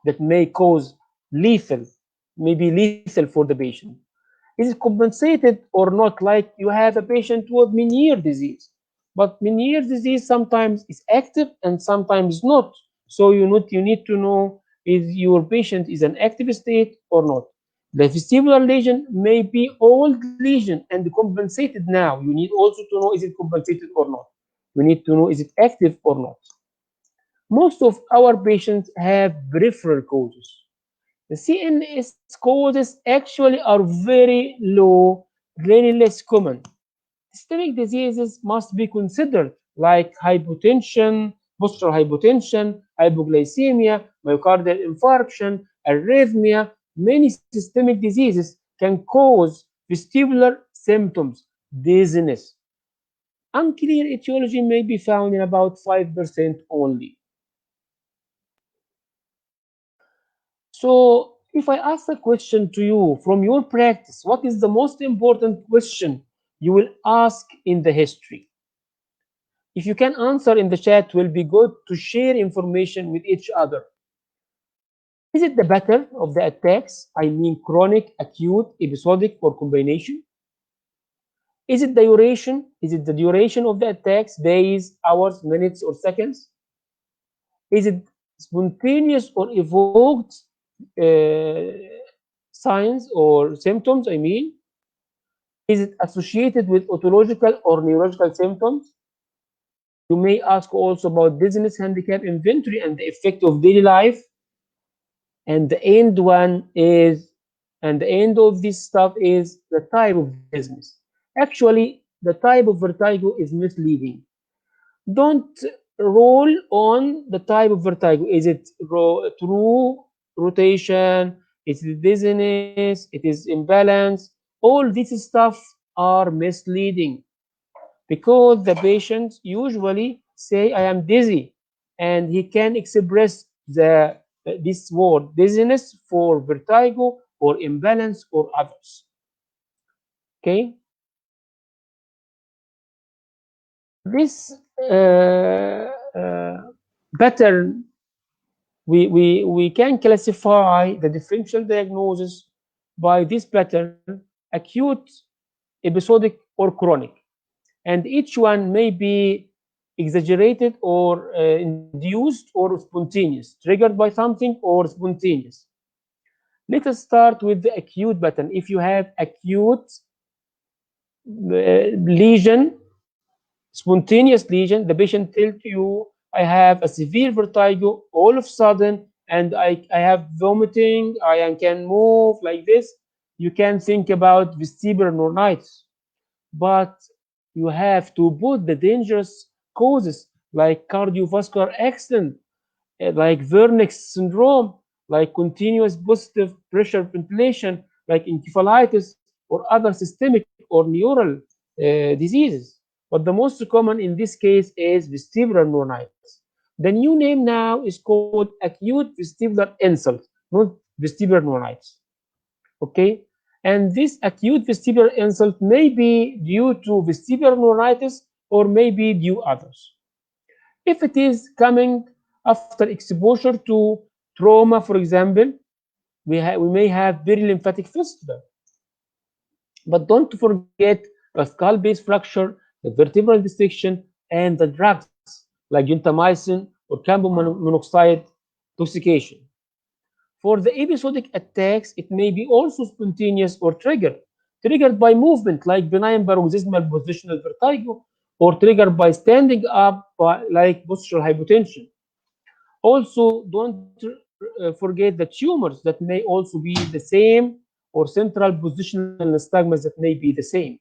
that may cause lethal, maybe lethal for the patient. Is it compensated or not? Like you have a patient with Meniere disease, but Meniere disease sometimes is active and sometimes not. So you need to know if your patient is an active state or not. The vestibular lesion may be old lesion and compensated now. You need also to know, is it compensated or not. You need to know, is it active or not. Most of our patients have peripheral causes. The CNS causes actually are very low, really less common. Systemic diseases must be considered, like hypotension, postural hypotension, hypoglycemia, myocardial infarction, arrhythmia. Many systemic diseases can cause vestibular symptoms, dizziness, unclear etiology may be found in about 5% only. So if I ask a question to you from your practice, what is the most important question you will ask in the history? If you can answer in the chat, will be good to share information with each other. Is it the pattern of the attacks? I mean chronic, acute, episodic, or combination? Is it the duration? Is it the duration of the attacks, days, hours, minutes, or seconds? Is it spontaneous or evoked signs or symptoms? I mean, is it associated with otological or neurological symptoms? You may ask also about dizziness, handicap, inventory, and the effect of daily life. And the end one is, and the end of this stuff is the type of dizziness. Actually, the type of vertigo is misleading. Don't roll on the type of vertigo. Is it true rotation? Is it dizziness? It is imbalance. All this stuff are misleading because the patients usually say, I am dizzy, and he can express this word dizziness for vertigo or imbalance or others. Okay, this pattern, we can classify the differential diagnosis by this pattern: acute, episodic, or chronic. And each one may be exaggerated or induced or spontaneous, triggered by something or spontaneous. Let us start with the acute pattern. If you have acute lesion, spontaneous lesion, the patient tells you, I have a severe vertigo all of a sudden, and I have vomiting, I can move like this. You can think about vestibular neuritis, but you have to put the dangerous causes like cardiovascular accident, like Wernicke syndrome, like continuous positive pressure ventilation, like encephalitis or other systemic or neural diseases. But the most common in this case is vestibular neuritis. The new name now is called acute vestibular insult, not vestibular neuritis. Okay, and this acute vestibular insult may be due to vestibular neuritis or may be due others. If it is coming after exposure to trauma, for example, we may have perilymphatic fistula. But don't forget the skull base fracture, the vertebral dissection, and the drugs like gentamicin or carbon monoxide toxication. For the episodic attacks, it may be also spontaneous or triggered by movement like benign paroxysmal positional vertigo, or triggered by standing up like postural hypotension. Also, don't forget the tumors that may also be the same, or central positional nystagmus that may be the same.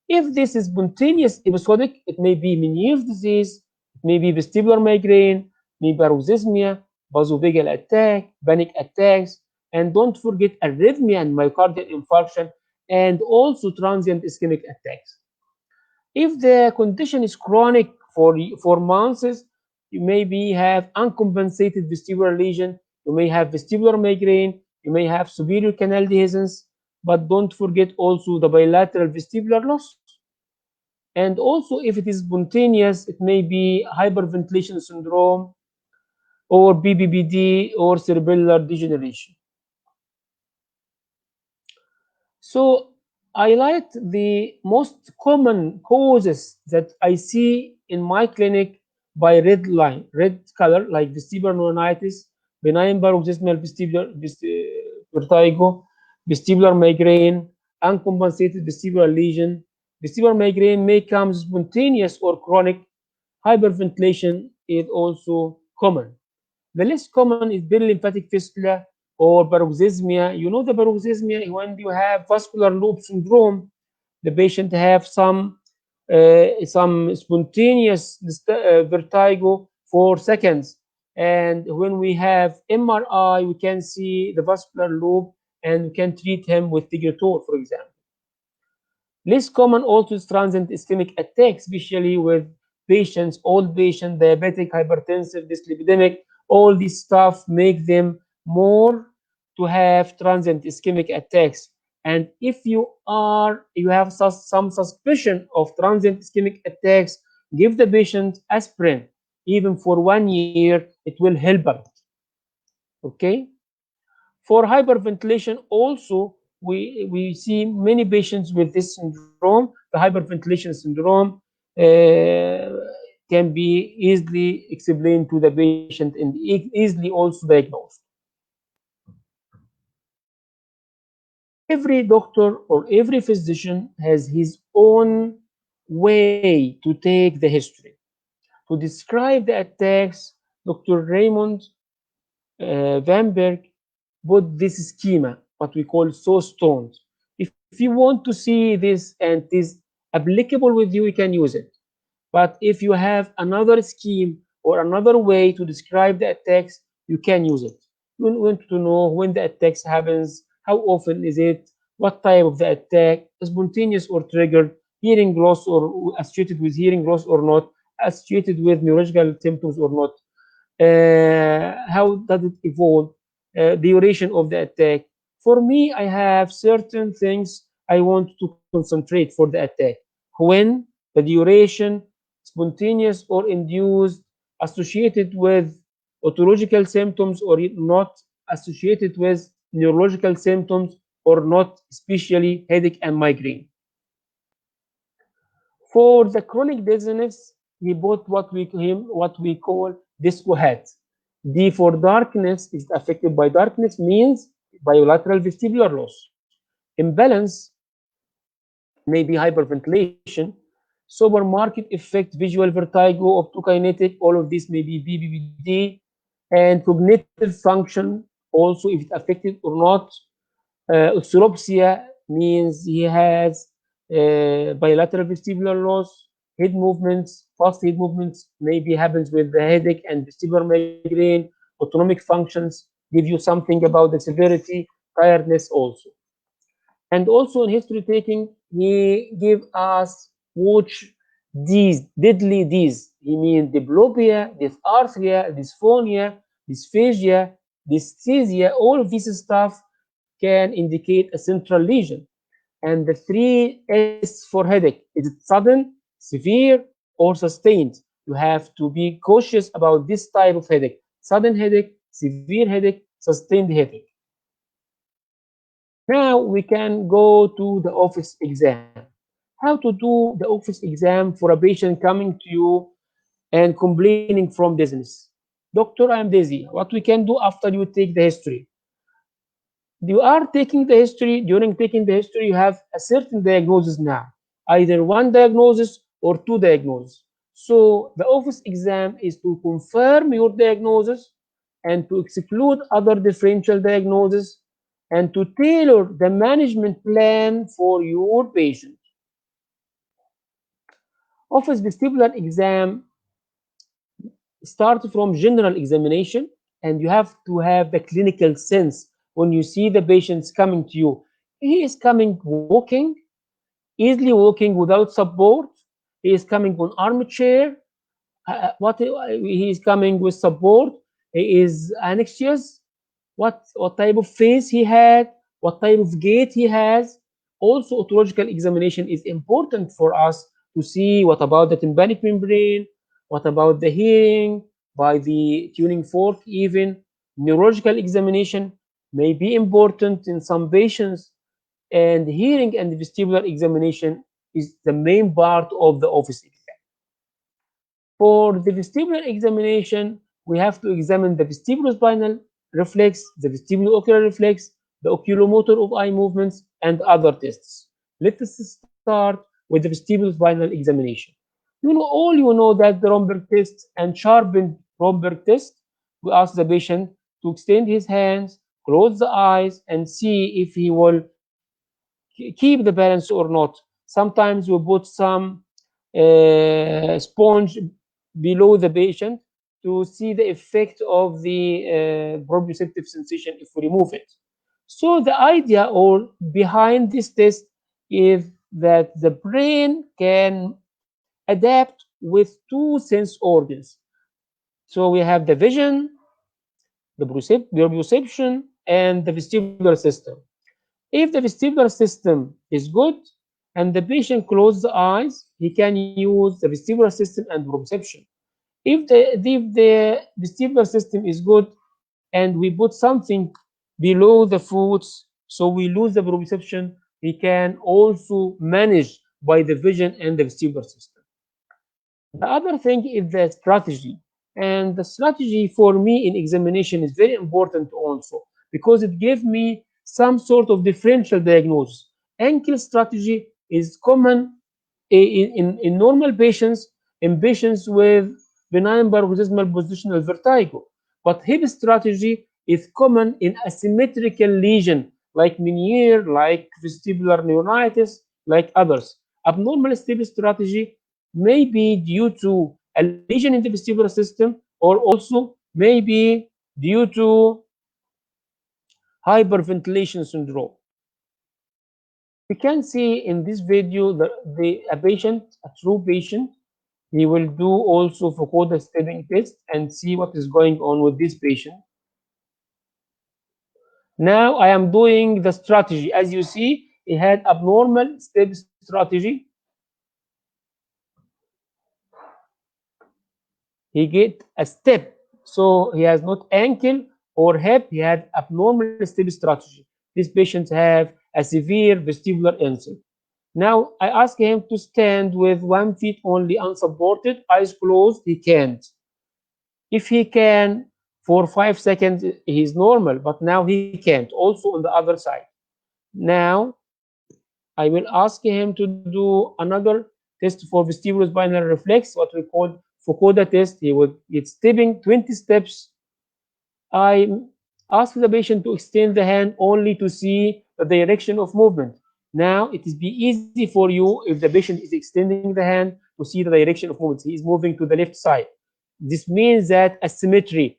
If this is spontaneous episodic, it may be Meniere's disease, it may be vestibular migraine, maybe paroxysmia, vasovagal attack, panic attacks, and don't forget arrhythmia and myocardial infarction, and also transient ischemic attacks. If the condition is chronic for months, you maybe have uncompensated vestibular lesion, you may have vestibular migraine, you may have superior canal dehiscence, but don't forget also the bilateral vestibular loss. And also, if it is spontaneous, it may be hyperventilation syndrome or BBBD or cerebellar degeneration. So I like the most common causes that I see in my clinic by red line, red color, like vestibular neuritis, benign paroxysmal vestibular vertigo, vestibular migraine, uncompensated vestibular lesion. Vestibular migraine may come spontaneous or chronic. Hyperventilation is also common. The less common is perilymphatic fistula or paroxysmia. You know the paroxysmia, when you have vascular loop syndrome, the patient have some spontaneous vertigo for seconds. And when we have MRI, we can see the vascular loop and we can treat him with Tegretol, for example. Less common also is transient ischemic attacks, especially with patients, old patients, diabetic, hypertensive, dyslipidemic. All this stuff make them more to have transient ischemic attacks. And if you have some suspicion of transient ischemic attacks, give the patient aspirin. Even for 1 year, it will help them. Okay. For hyperventilation, also, we see many patients with this syndrome. The hyperventilation syndrome can be easily explained to the patient and easily also diagnosed. Every doctor or every physician has his own way to take the history. To describe the attacks, Dr. Raymond Vanberg put this schema, what we call so stones. If you want to see this and it is applicable with you, you can use it. But if you have another scheme or another way to describe the attacks, you can use it. You want to know when the attacks happens, how often is it, what type of the attack, spontaneous or triggered, hearing loss or associated with hearing loss or not, associated with neurological symptoms or not, how does it evolve, duration of the attack. For me, I have certain things I want to concentrate for the attack. When, the duration, spontaneous or induced, associated with otological symptoms or not associated with neurological symptoms or not, especially headache and migraine. For the chronic dizziness, he bought what we call disco hat. D for darkness is affected by darkness means bilateral vestibular loss. Imbalance may be hyperventilation. Supermarket effect, visual vertigo, optokinetic, all of this may be BBBD. And cognitive function, also if it's affected or not. Oscillopsia means he has bilateral vestibular loss, head movements, fast head movements, maybe happens with the headache and vestibular migraine. Autonomic functions give you something about the severity, tiredness also. And also in history taking, he give us which these deadly these. He means diplopia, dysarthria, dysphonia, dysphagia, dysesthesia. All of this stuff can indicate a central lesion. And the three S for headache, is it sudden, severe, or sustained? You have to be cautious about this type of headache: sudden headache, severe headache, sustained headache. Now we can go to the office exam. How to do the office exam for a patient coming to you and complaining from dizziness. Doctor, I'm dizzy. What we can do after you take the history? You are taking the history. During taking the history, you have a certain diagnosis now, either one diagnosis or two diagnoses. So the office exam is to confirm your diagnosis and to exclude other differential diagnoses and to tailor the management plan for your patient. Office vestibular exam start from general examination, and you have to have the clinical sense when you see the patients coming to you. He is coming walking, easily walking without support. He is coming on armchair. What he is coming with support. He is anxious. What type of face he had, what type of gait he has. Also, otological examination is important for us to see what about the tympanic membrane, what about the hearing, by the tuning fork even. Neurological examination may be important in some patients, and hearing and vestibular examination is the main part of the office exam. For the vestibular examination, we have to examine the vestibulospinal reflex, the vestibulo-ocular reflex, the oculomotor of eye movements, and other tests. Let us start with the vestibulospinal examination. You know that the Romberg test and sharpened Romberg test. We ask the patient to extend his hands, close the eyes, and see if he will keep the balance or not. Sometimes we put some sponge below the patient to see the effect of the proprioceptive sensation if we remove it. So the idea or behind this test is that the brain can adapt with two sense organs. So we have the vision, the perception, and the vestibular system. If the vestibular system is good and the patient closes the eyes, he can use the vestibular system and perception. If the vestibular system is good and we put something below the foods, so we lose the perception, we can also manage by the vision and the vestibular system. The other thing is the strategy. And the strategy for me in examination is very important also because it gives me some sort of differential diagnosis. Ankle strategy is common in normal patients, in patients with benign paroxysmal positional vertigo. But hip strategy is common in asymmetrical lesion like Meniere, like vestibular neuritis, like others. Abnormal step strategy may be due to a lesion in the vestibular system or also may be due to hyperventilation syndrome. We can see in this video that a patient, a true patient, he will do also Fukuda stepping test and see what is going on with this patient. Now I am doing the strategy. As you see, he had abnormal step strategy. He get a step. So he has not ankle or hip, he had abnormal step strategy. These patients have a severe vestibular insult. Now I ask him to stand with 1 feet only unsupported, eyes closed, he can't. If he can for 5 seconds, he's normal, but now he can't. Also on the other side. Now I will ask him to do another test for vestibulospinal reflex, what we call Fukuda test. He would get stepping 20 steps. I ask the patient to extend the hand only to see the direction of movement. Now it is be easy for you if the patient is extending the hand to see the direction of movement. He is moving to the left side. This means that asymmetry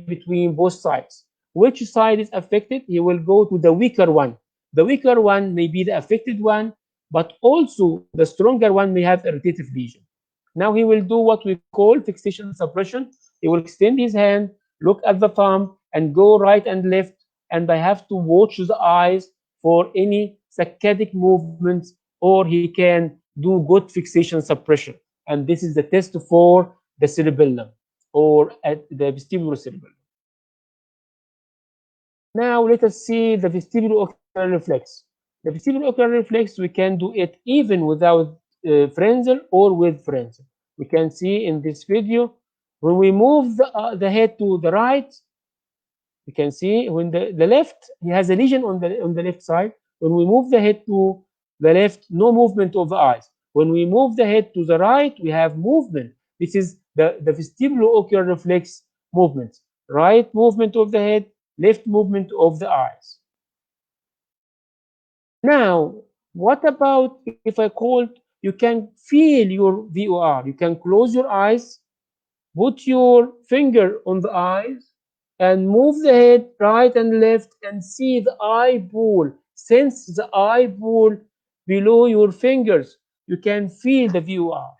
between both sides. Which side is affected? He will go to the weaker one. The weaker one may be the affected one, but also the stronger one may have irritative lesion. Now he will do what we call fixation suppression. He will extend his hand, look at the thumb, and go right and left. And I have to watch the eyes for any saccadic movements, or he can do good fixation suppression. And this is the test for the cerebellum or at the vestibular cerebellum. Now let us see the vestibulo-ocular reflex. The vestibulo-ocular reflex, we can do it even without frenzel or with frenzel. We can see in this video, when we move the head to the right, you can see when the left, he has a lesion on the left side. When we move the head to the left, no movement of the eyes. When we move the head to the right, we have movement. This is the vestibulo-ocular reflex movement. Right movement of the head, left movement of the eyes. Now, what about if I called, you can feel your VOR. You can close your eyes, put your finger on the eyes, and move the head right and left and see the eyeball. Sense the eyeball below your fingers. You can feel the VOR.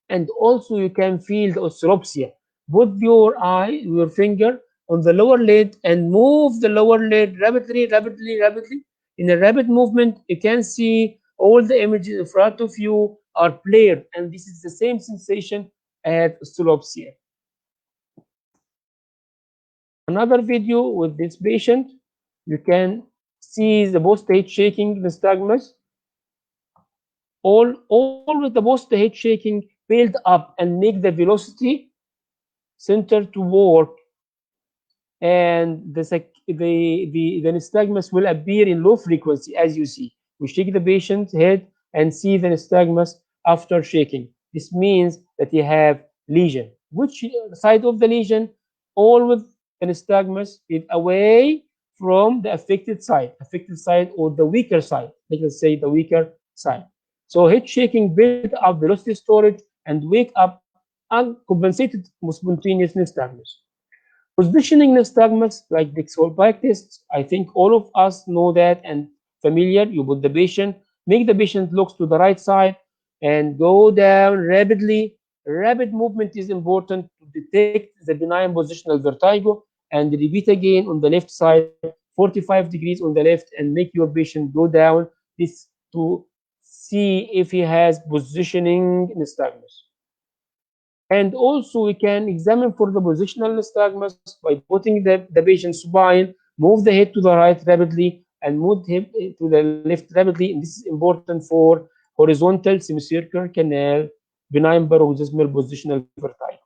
And also you can feel the oscillopsia. Put your finger on the lower lid and move the lower lid rapidly. In a rapid movement, you can see all the images in front of you are blurred, and this is the same sensation as oscillopsia. Another video with this patient, you can see the post-head shaking nystagmus. All with the post-head shaking build up and make the velocity center to work, and the nystagmus will appear in low frequency. As you see, we shake the patient's head and see the nystagmus after shaking. This means that you have lesion. Which side of the lesion? All with the nystagmus is away from the affected side or the weaker side. Let's say the weaker side. So head shaking build up velocity storage and wake up uncompensated spontaneous nystagmus. Positioning nystagmus like the Solbike tests, I think all of us know that and familiar. You put the patient, make the patient looks to the right side, and go down rapidly. Rapid movement is important to detect the benign positional vertigo, and repeat again on the left side, 45 degrees on the left, and make your patient go down this to see if he has positioning nystagmus. And also we can examine for the positional nystagmus by putting the patient's spine, move the head to the right rapidly, and move him to the left rapidly. And this is important for horizontal semicircular canal, benign paroxysmal positional vertigo.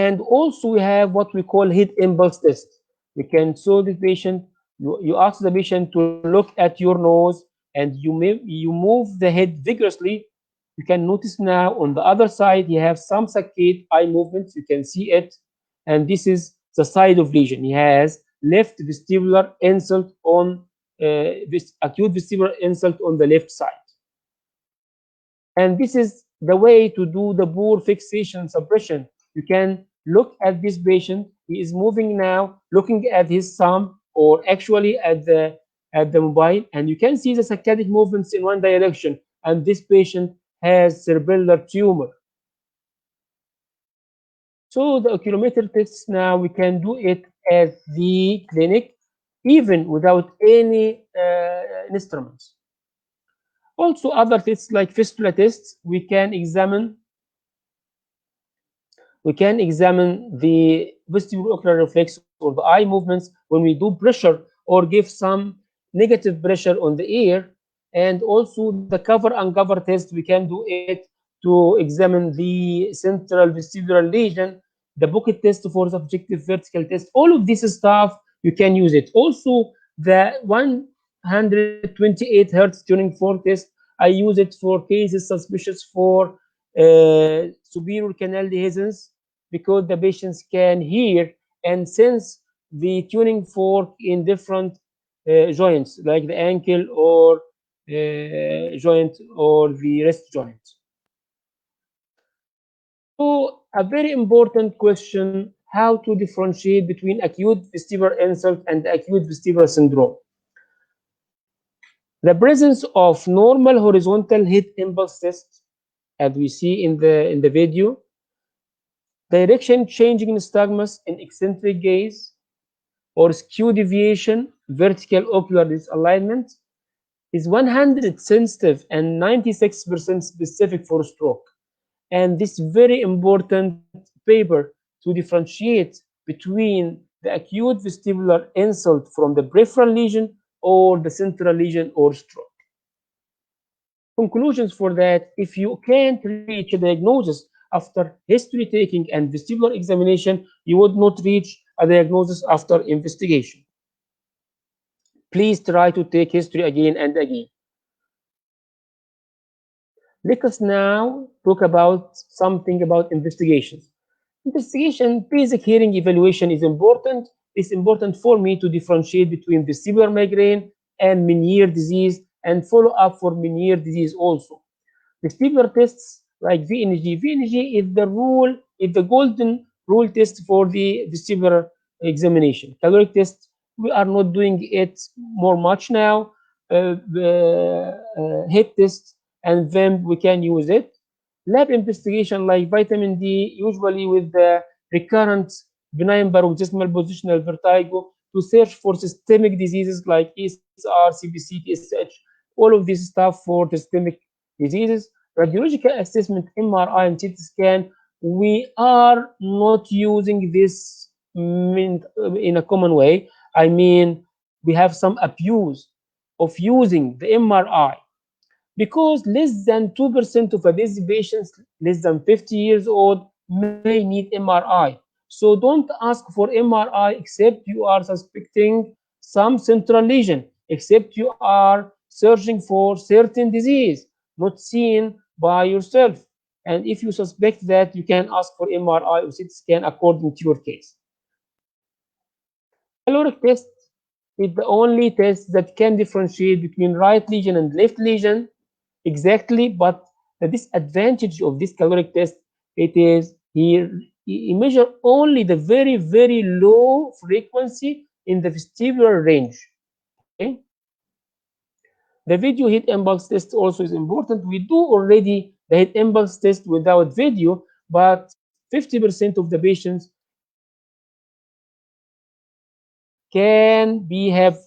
And also we have what we call head impulse test. We can show the patient, you ask the patient to look at your nose, and you move the head vigorously. You can notice now on the other side he has some saccade eye movements. You can see it, and this is the side of lesion. He has left vestibular insult on acute vestibular insult on the left side. And this is the way to do the poor fixation suppression. You can look at this patient. He is moving now, looking at his thumb or actually at the mobile, and you can see the saccadic movements in one direction. And this patient has cerebellar tumor. So the oculometer tests now we can do it at the clinic, even without any instruments. Also, other tests like fistula tests, we can examine the vestibulo-ocular reflex or the eye movements when we do pressure or give some negative pressure on the ear. And also the cover uncover test, we can do it to examine the central vestibular lesion, the bucket test for the objective vertical test. All of this stuff, you can use it. Also, the 128 Hertz tuning fork test, I use it for cases suspicious for superior canal dehiscence, because the patients can hear and sense the tuning fork in different joints, like the ankle or joint or the wrist joint. So a very important question, how to differentiate between acute vestibular insult and acute vestibular syndrome. The presence of normal horizontal head impulse test, as we see in the video, direction changing nystagmus in eccentric gaze, or skew deviation, vertical ocular disalignment, is 100 sensitive and 96% specific for stroke. And this very important paper to differentiate between the acute vestibular insult from the peripheral lesion or the central lesion or stroke. Conclusions for that: if you can't reach a diagnosis after history taking and vestibular examination, you would not reach a diagnosis after investigation. Please try to take history again and again. Let us now talk about something about investigations. Investigation, basic hearing evaluation is important. It's important for me to differentiate between vestibular migraine and Meniere disease, and follow up for Meniere disease also. Vestibular tests like VNG. VNG is the golden rule test for the vestibular examination. Caloric test, we are not doing it more much now. Head test, and then we can use it. Lab investigation like vitamin D, usually with the recurrent benign paroxysmal positional vertigo, to search for systemic diseases like ESR, CBC, TSH, all of this stuff for systemic diseases. Radiological assessment, MRI and CT scan, we are not using this in a common way. I mean, we have some abuse of using the MRI, because less than 2% of obese patients less than 50 years old may need MRI. So don't ask for MRI except you are suspecting some central lesion, except you are searching for certain disease not seen by yourself. And if you suspect that, you can ask for MRI or CT scan according to your case. Caloric test is the only test that can differentiate between right lesion and left lesion exactly, but the disadvantage of this caloric test, it is here, you measure only the very, very low frequency in the vestibular range. Okay. The video heat impulse test also is important. We do already the heat impulse test without video, but 50% of the patients can be have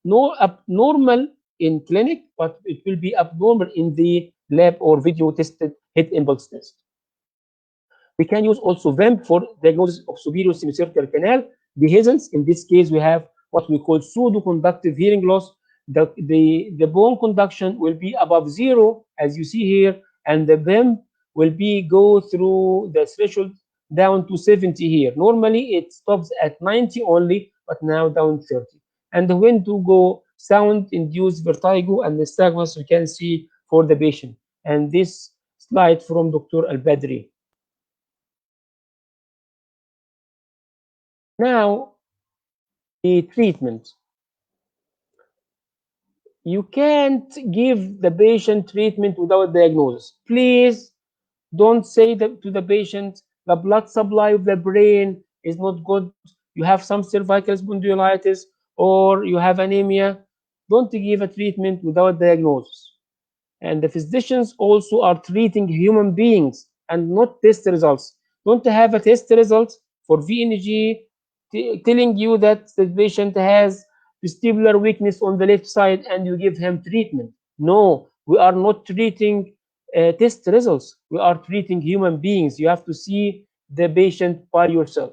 no abnormal in clinic, but it will be abnormal in the lab or video tested heat impulse test. We can use also VAMP for diagnosis of superior semicircular canal dehiscence. In this case, we have what we call pseudo-conductive hearing loss. The bone conduction will be above zero, as you see here, and the VAMP will be go through the threshold down to 70 here. Normally, it stops at 90 only, but now down 30. And when to go sound-induced vertigo and nystagmus, we can see for the patient. And this slide from Dr. Al-Badri. Now, the treatment. You can't give the patient treatment without diagnosis. Please don't say that to the patient, the blood supply of the brain is not good, you have some cervical spondylitis, or you have anemia. Don't give a treatment without diagnosis. And the physicians also are treating human beings and not test results. Don't have a test result for VNG telling you that the patient has vestibular weakness on the left side and you give him treatment. No, we are not treating test results. We are treating human beings. You have to see the patient by yourself.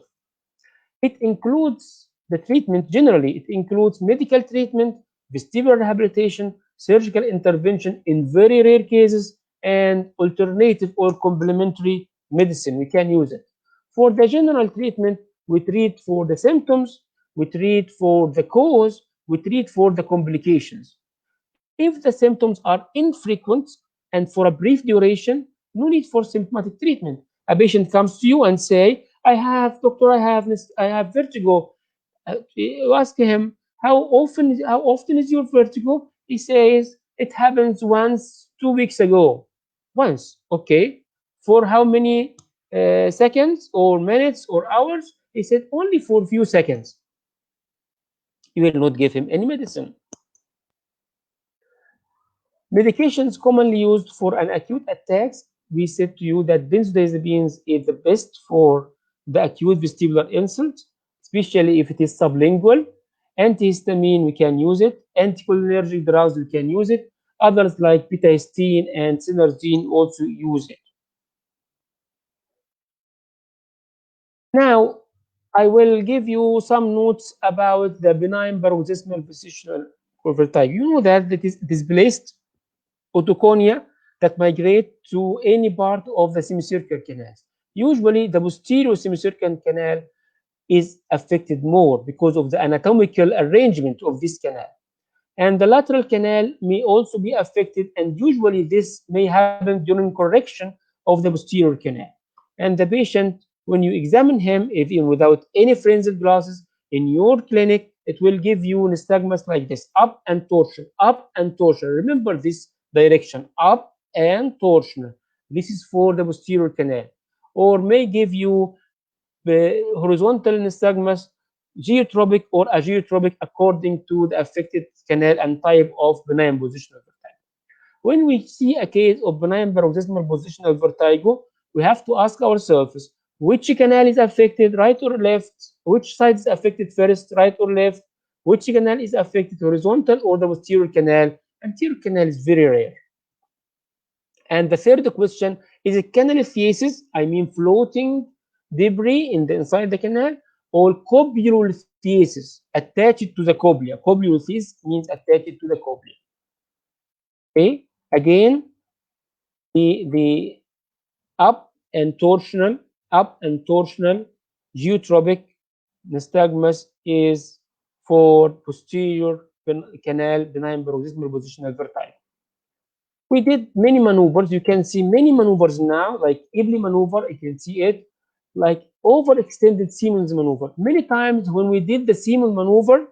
It includes the treatment generally. It includes medical treatment, vestibular rehabilitation, surgical intervention in very rare cases, and alternative or complementary medicine. We can use it. For the general treatment, we treat for the symptoms, we treat for the cause, we treat for the complications. If the symptoms are infrequent and for a brief duration, no need for symptomatic treatment. A patient comes to you and say, I have, doctor, I have vertigo. You ask him, how often is your vertigo? He says, it happens once 2 weeks ago. Once, okay. For how many seconds or minutes or hours? He said, only for a few seconds. You will not give him any medicine. Medications commonly used for an acute attacks, we said to you that benzodiazepines is the best for the acute vestibular insult, especially if it is sublingual. Antihistamine, we can use it. Anticholinergic drugs, we can use it. Others like pitahistine and synergine also use it. Now, I will give you some notes about the benign paroxysmal positional vertigo. You know that it is displaced otoconia that migrate to any part of the semicircular canals. Usually, the posterior semicircular canal is affected more because of the anatomical arrangement of this canal. And the lateral canal may also be affected, and usually this may happen during correction of the posterior canal. And the patient, when you examine him, even without any frenzied glasses, in your clinic, it will give you nystagmus like this, up and torsion, up and torsion. Remember this direction, up and torsion. This is for the posterior canal. Or may give you the horizontal nystagmus, geotropic or ageotropic according to the affected canal and type of benign positional vertigo. When we see a case of benign paroxysmal positional vertigo, we have to ask ourselves which canal is affected, right or left, which side is affected first, right or left, which canal is affected, horizontal or the posterior canal. Anterior canal is very rare. And the third question is it canalithiasis, I mean floating debris in the inside the canal, or cobulolithiasis attached to the coblia. Cobulolithiasis means attached to the coblia. Okay, again, the up and torsional geotropic nystagmus is for posterior canal benign paroxysmal positional vertigo. We did many maneuvers. You can see many maneuvers now, like Ibli maneuver, you can see it, like overextended Siemens maneuver. Many times when we did the Siemens maneuver,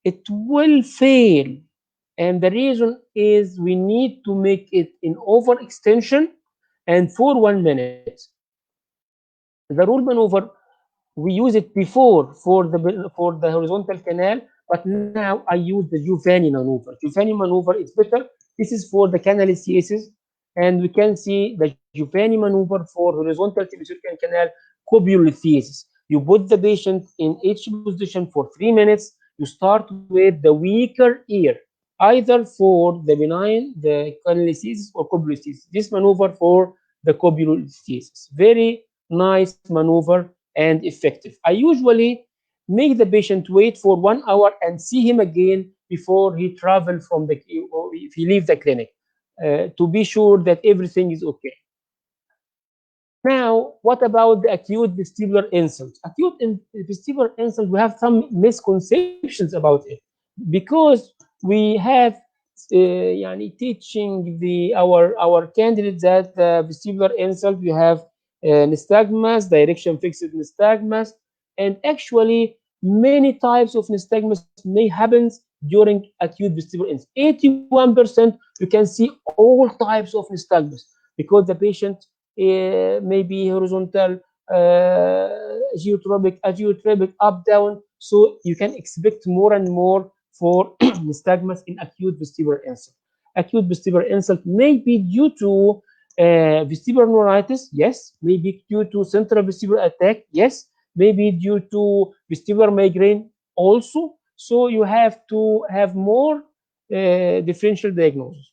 it will fail. And the reason is we need to make it in overextension and for 1 minute. The rule maneuver we use it before for the horizontal canal, but now I use the Giovanni maneuver. Giovanni maneuver is better. This is for the canalicasis, and we can see the Giovanni maneuver for horizontal semicircular canal cobulothesis. You put the patient in each position for 3 minutes. You start with the weaker ear, either for the benign, the canalicasis or cobulothesis. This maneuver for the cobulothesis. Very nice maneuver and effective. I usually make the patient wait for 1 hour and see him again before he travel from the or if he leave the clinic to be sure that everything is okay. Now, what about the acute vestibular insult? Vestibular insult, we have some misconceptions about it because we have teaching our candidates that vestibular insult, we have nystagmus, direction fixed nystagmus, and actually many types of nystagmus may happen during acute vestibular insult. 81% you can see all types of nystagmus because the patient maybe horizontal, geotropic, up, down. So you can expect more and more for nystagmus in acute vestibular insult. Acute vestibular insult may be due to vestibular neuritis, yes. Maybe due to central vestibular attack, yes. Maybe due to vestibular migraine also. So you have to have more differential diagnosis.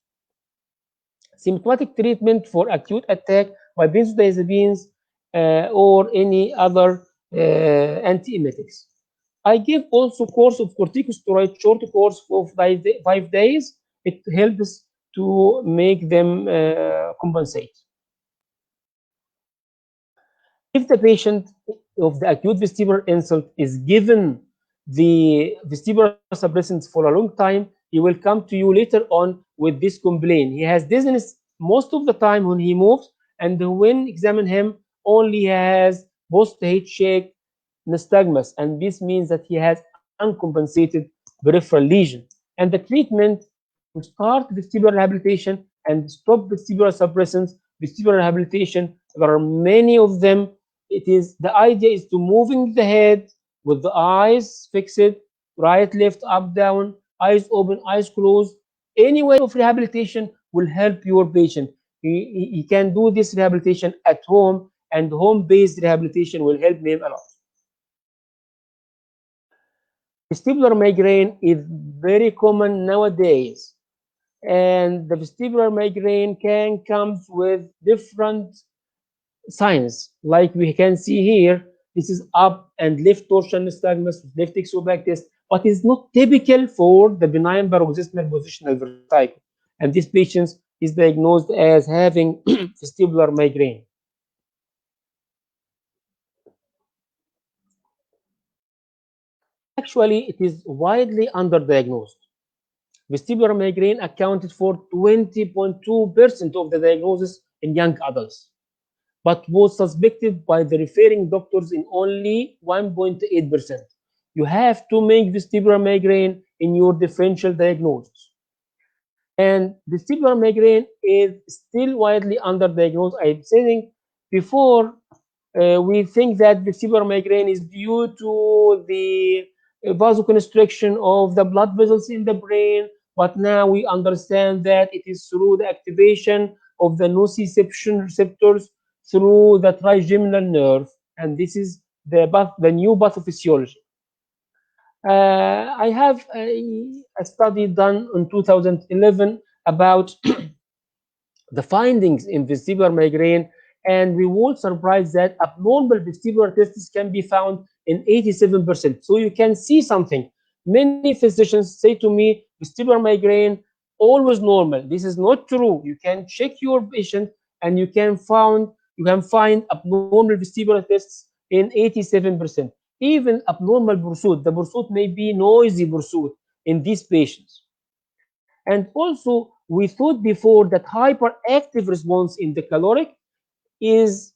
Symptomatic treatment for acute attack by benzodiazepines or any other antiemetics. I give also course of corticosteroid, short course for 5 days. It helps to make them compensate. If the patient of the acute vestibular insult is given the vestibular suppressants for a long time, he will come to you later on with this complaint. He has dizziness most of the time when he moves, and when examine him, only has post head shake nystagmus, and this means that he has uncompensated peripheral lesion. And the treatment, you start vestibular rehabilitation and stop vestibular suppressants. Vestibular rehabilitation, there are many of them. It is the idea is to moving the head with the eyes fixed, right, left, up, down, eyes open, eyes closed. Any way of rehabilitation will help your patient. He can do this rehabilitation at home, and home-based rehabilitation will help him a lot. Vestibular migraine is very common nowadays, and the vestibular migraine can come with different signs, like we can see here. This is up and left torsion nystagmus, left exobactus, but is not typical for the benign paroxysmal positional vertigo. And this patient is diagnosed as having vestibular migraine. Actually, it is widely underdiagnosed. Vestibular migraine accounted for 20.2% of the diagnosis in young adults, but was suspected by the referring doctors in only 1.8%. You have to make vestibular migraine in your differential diagnosis. And vestibular migraine is still widely underdiagnosed. I'm saying before, we think that vestibular migraine is due to the vasoconstriction of the blood vessels in the brain, but now we understand that it is through the activation of the nociception receptors through the trigeminal nerve, and this is the new pathophysiology. I have a study done in 2011 about the findings in vestibular migraine, and we were surprised that abnormal vestibular tests can be found in 87%. So you can see something. Many physicians say to me, vestibular migraine always normal. This is not true. You can check your patient and you can find abnormal vestibular tests in 87%. Even abnormal pursuit. The pursuit may be noisy pursuit in these patients. And also, we thought before that hyperactive response in the caloric is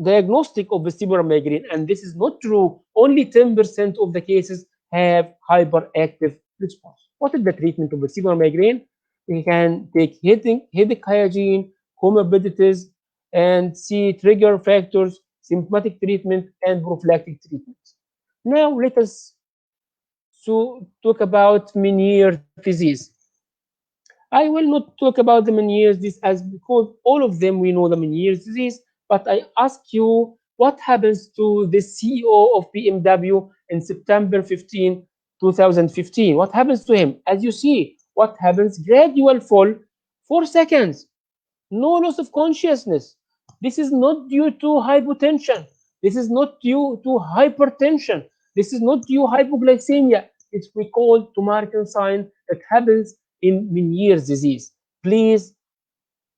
diagnostic of vestibular migraine, and this is not true. Only 10% of the cases have hyperactive response. What is the treatment of vestibular migraine? We can take headache hygiene, comorbidities, and see trigger factors, symptomatic treatment, and prophylactic treatment. Now let us talk about Meniere's disease. I will not talk about the Meniere's disease as because all of them we know the Meniere's disease, but I ask you what happens to the CEO of BMW in September 15, 2015? What happens to him? As you see, what happens? Gradual fall, 4 seconds. No loss of consciousness. This is not due to hypotension. This is not due to hypertension. This is not due hypoglycemia. It's we call tumorical sign that happens in Meniere's disease. Please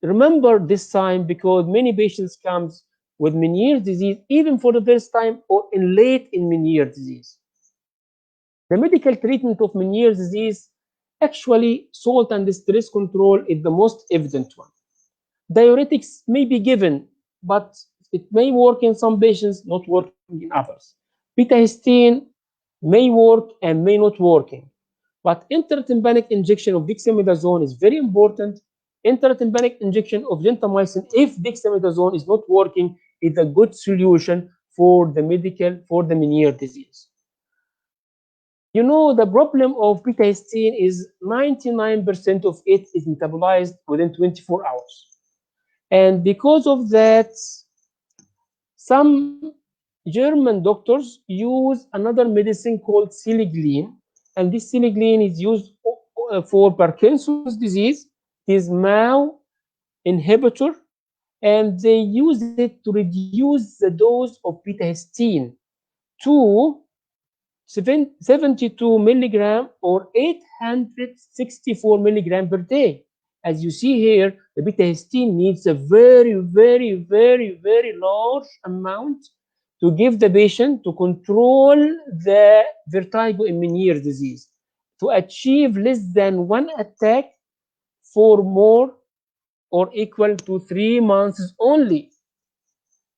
remember this sign because many patients comes with Meniere's disease even for the first time or in late in Meniere's disease. The medical treatment of Meniere's disease, actually salt and stress control is the most evident one. Diuretics may be given, but it may work in some patients, not working in others. Beta-histine may work and may not working. But intratympanic injection of dexamethasone is very important. Intratympanic injection of gentamicin, if dexamethasone is not working, is a good solution for the Meniere disease. You know, the problem of beta-histine is 99% of it is metabolized within 24 hours. And because of that, some German doctors use another medicine called siliglene, and this siliglene is used for Parkinson's disease. It is MAO inhibitor, and they use it to reduce the dose of beta-histine to 72 milligram or 864 milligram per day. As you see here, the beta-histine needs a very, very, very, very large amount to give the patient to control the vertigo in Meniere's disease, to achieve less than 1 attack for more or equal to 3 months only.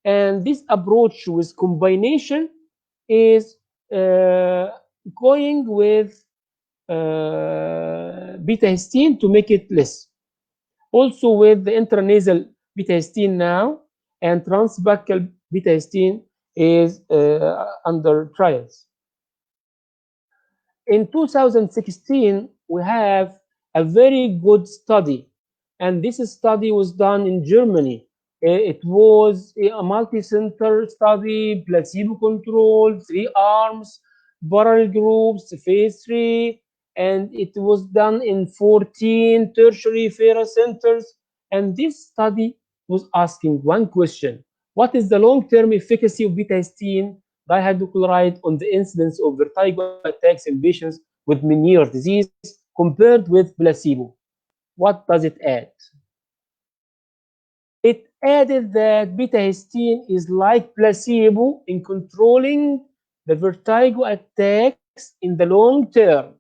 And this approach with combination is going with beta-histine to make it less. Also with the intranasal beta-histine now, and transbuccal beta-histine is under trials. In 2016, we have a very good study, and this study was done in Germany. It was a multi-center study, placebo-controlled, 3 arms, parallel groups, phase 3, and it was done in 14 tertiary referral centers. And this study was asking one question: what is the long-term efficacy of beta-histine dihydrochloride on the incidence of vertigo attacks in patients with Meniere's disease compared with placebo? What does it add? It added that beta-histine is like placebo in controlling the vertigo attacks in the long term.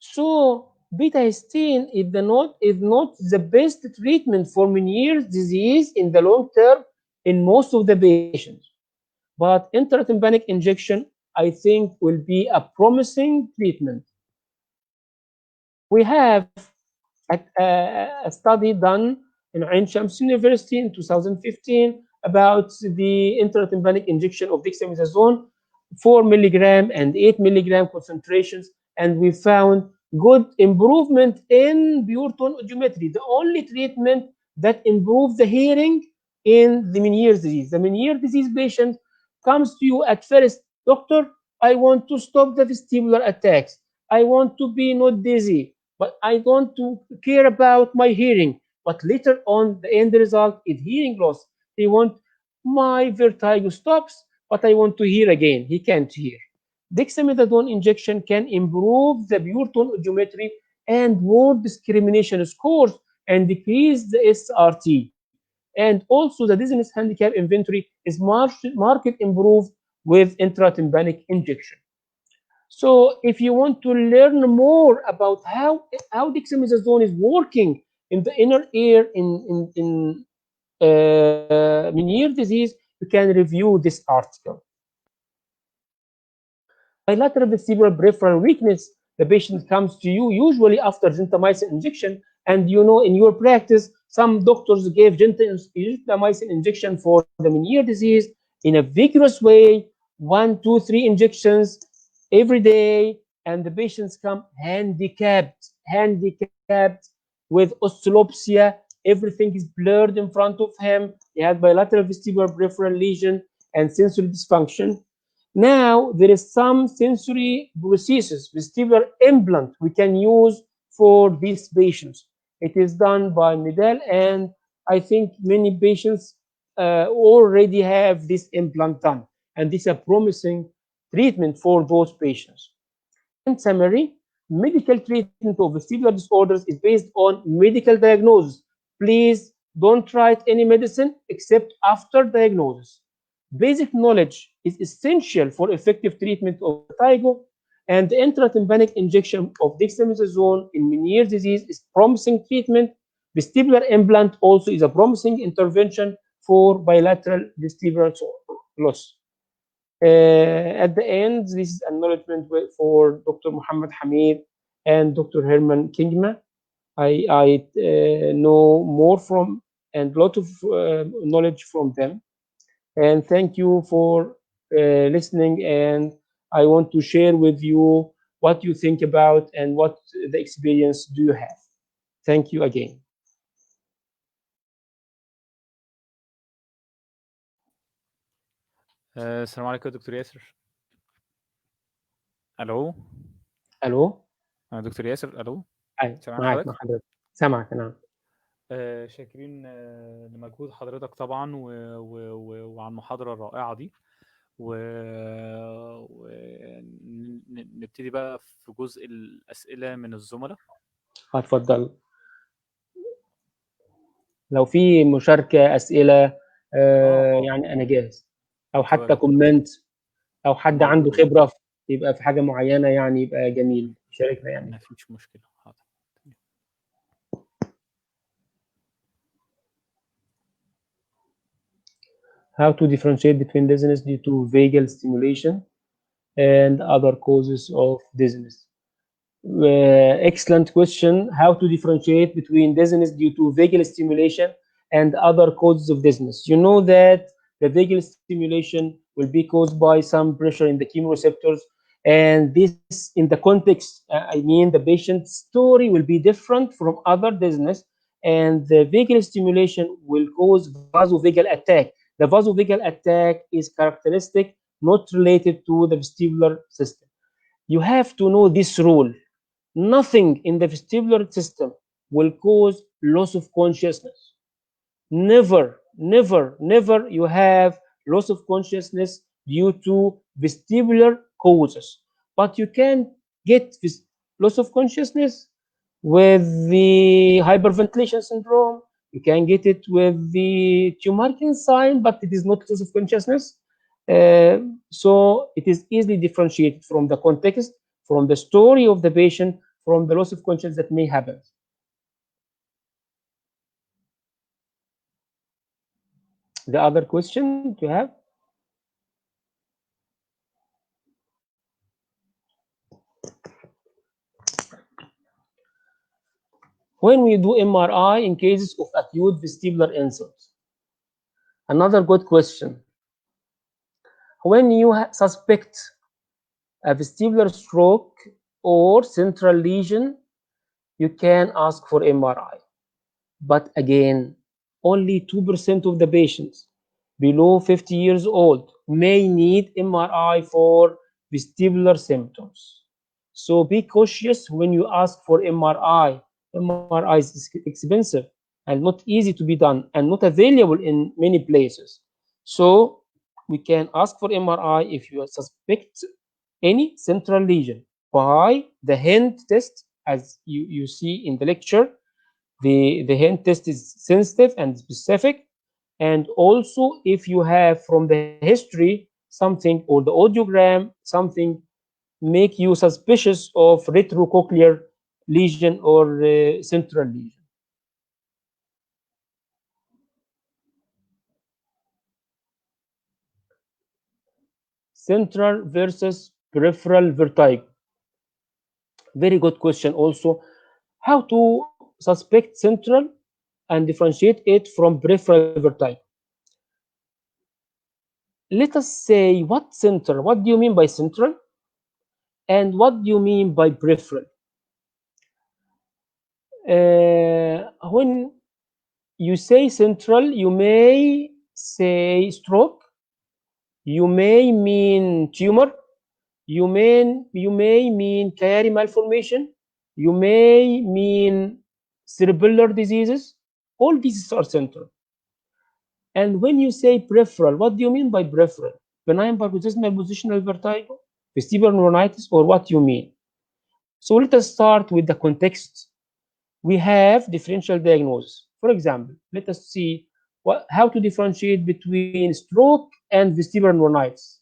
So beta-histine is not the best treatment for Meniere's disease in the long term in most of the patients. But intratympanic injection, I think, will be a promising treatment. We have a study done in Ain Shams University in 2015 about the intratympanic injection of dexamethasone, 4 milligram and 8 milligram concentrations, and we found good improvement in pure tone audiometry, the only treatment that improves the hearing in the Meniere's disease. The Meniere's disease patient comes to you at first, doctor, I want to stop the vestibular attacks. I want to be not dizzy, but I don't care about my hearing. But later on, the end result is hearing loss. They want my vertigo stops, but I want to hear again. He can't hear. Dexamethasone injection can improve the pure tone audiometry and word discrimination scores and decrease the SRT. And also the dizziness handicap inventory is markedly improved with intratympanic injection. So if you want to learn more about how dexamethasone is working in the inner ear in Meniere's disease, you can review this article. Bilateral vestibular peripheral weakness, the patient comes to you usually after gentamicin injection And in your practice, some doctors gave gentamicin injection for the Meniere disease in a vigorous way, one, two, three injections every day, and the patients come handicapped with oscillopsia. Everything is blurred in front of him. He had bilateral vestibular peripheral lesion and sensory dysfunction. Now, there is some sensory prosthesis, vestibular implant we can use for these patients. It is done by Medal, and I think many patients already have this implant done, and this is a promising treatment for those patients. In summary, medical treatment of vestibular disorders is based on medical diagnosis. Please don't write any medicine except after diagnosis. Basic knowledge is essential for effective treatment of vertigo, and the intratympanic injection of dexamethasone in Meniere's disease is promising treatment. Vestibular implant also is a promising intervention for bilateral vestibular loss. At the end, this is acknowledgement for Dr. Muhammad Hamid and Dr. Herman Kingma. I know more from and a lot of knowledge from them. And thank you for listening. And I want to share with you what you think about and what the experience do you have. Thank you again. السلام عليكم يا دكتور ياسر. الو. الو. دكتور ياسر، الو. أي سامعني معاك مع حضرتك؟ حضرتك. سامعك نعم. شاكرين لمجهود حضرتك طبعا وعلى المحاضرة الرائعة دي، ونبتدي بقى في جزء الأسئلة من الزملاء. اتفضل. لو في مشاركة أسئلة يعني أنا جاهز، أو حتى كومنت، أو حد عنده خبرة يبقى في حاجة معينة يعني يبقى جميل يشاركنا يعني. مفيش مشكلة. حاضر. How to differentiate between dizziness due to vagal stimulation and other causes of dizziness? Excellent question. How to differentiate between dizziness due to vagal stimulation and other causes of dizziness? You know that the vagal stimulation will be caused by some pressure in the chemoreceptors, and this in the context, I mean the patient's story will be different from other dizziness, and the vagal stimulation will cause vasovagal attack. The vasovagal attack is characteristic, not related to the vestibular system. You have to know this rule. Nothing in the vestibular system will cause loss of consciousness. Never, never, never you have loss of consciousness due to vestibular causes. But you can get loss of consciousness with the hyperventilation syndrome. You can get it with the Tumarkin sign, but it is not loss of consciousness. So it is easily differentiated from the context, from the story of the patient, from the loss of consciousness that may happen. The other question you have? When we do MRI in cases of acute vestibular insults? Another good question. When you suspect a vestibular stroke or central lesion, you can ask for MRI. But again, only 2% of the patients below 50 years old may need MRI for vestibular symptoms. So be cautious when you ask for MRI. MRI is expensive and not easy to be done and not available in many places. So we can ask for MRI if you suspect any central lesion by the hand test, as you see in the lecture. The hand test is sensitive and specific, and also if you have from the history something or the audiogram something make you suspicious of retrocochlear lesion or central lesion. Central versus peripheral vertigo. Very good question also. How to suspect central and differentiate it from peripheral vertigo. Let us say what central, what do you mean by central? And what do you mean by peripheral? When you say central, you may say stroke, you may mean tumor, you may mean chiari malformation, you may mean cerebellar diseases. All these are central. And when you say peripheral, what do you mean by peripheral? Benign paroxysmal positional vertigo, vestibular neuronitis, or what you mean? So let us start with the context. We have differential diagnosis. For example, let us see how to differentiate between stroke and vestibular neuronitis.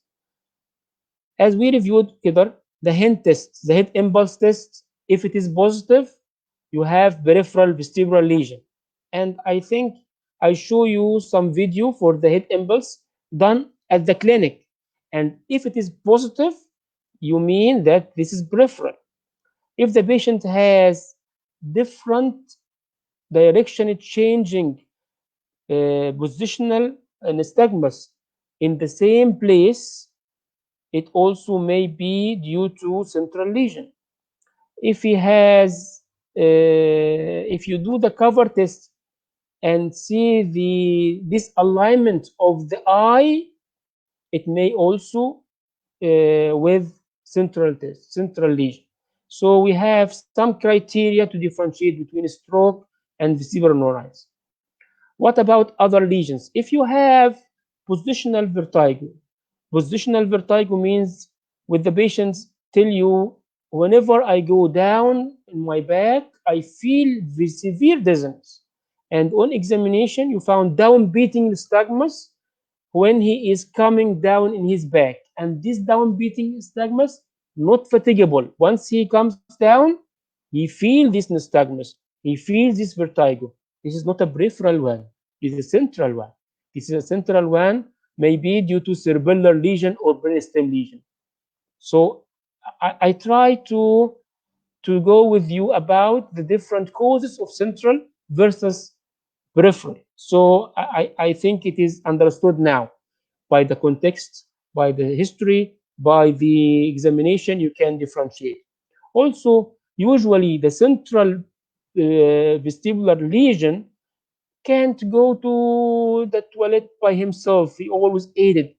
As we reviewed together, the HINT test, the head impulse test, if it is positive, you have peripheral vestibular lesion. And I think I show you some video for the head impulse done at the clinic. And if it is positive, you mean that this is peripheral. If the patient has different direction changing positional nystagmus in the same place, it also may be due to central lesion. If he has, if you do the cover test and see the disalignment of the eye, it may also with central lesion. So we have some criteria to differentiate between stroke and vestibular neuritis. What about other lesions? If you have positional vertigo means with the patients tell you, whenever I go down in my back, I feel severe dizziness. And on examination, you found downbeating nystagmus when he is coming down in his back. And this downbeating nystagmus, not fatigable. Once he comes down, he feels this nystagmus. He feels this vertigo. This is not a peripheral one. This is a central one. This is a central one, maybe due to cerebellar lesion or brainstem lesion. So I try to go with you about the different causes of central versus peripheral. So I think it is understood now by the context, by the history, by the examination, you can differentiate. Also, usually the central vestibular lesion can't go to the toilet by himself. He always aided.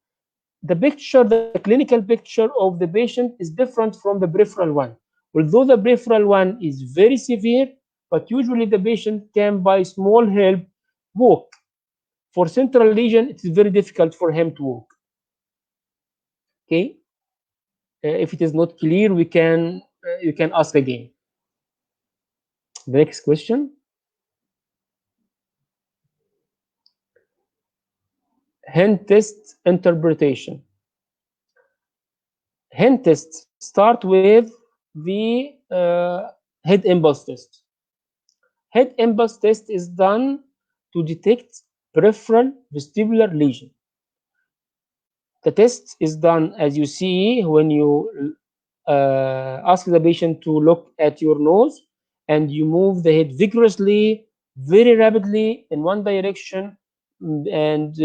The picture, the clinical picture of the patient is different from the peripheral one. Although the peripheral one is very severe, but usually the patient can, by small help, walk. For central lesion, it is very difficult for him to walk. Okay. If it is not clear, we can you can ask again. The next question. HINT test interpretation. HINT tests start with the head impulse test. Head impulse test is done to detect peripheral vestibular lesion. The test is done as you see when you ask the patient to look at your nose and you move the head vigorously, very rapidly in one direction and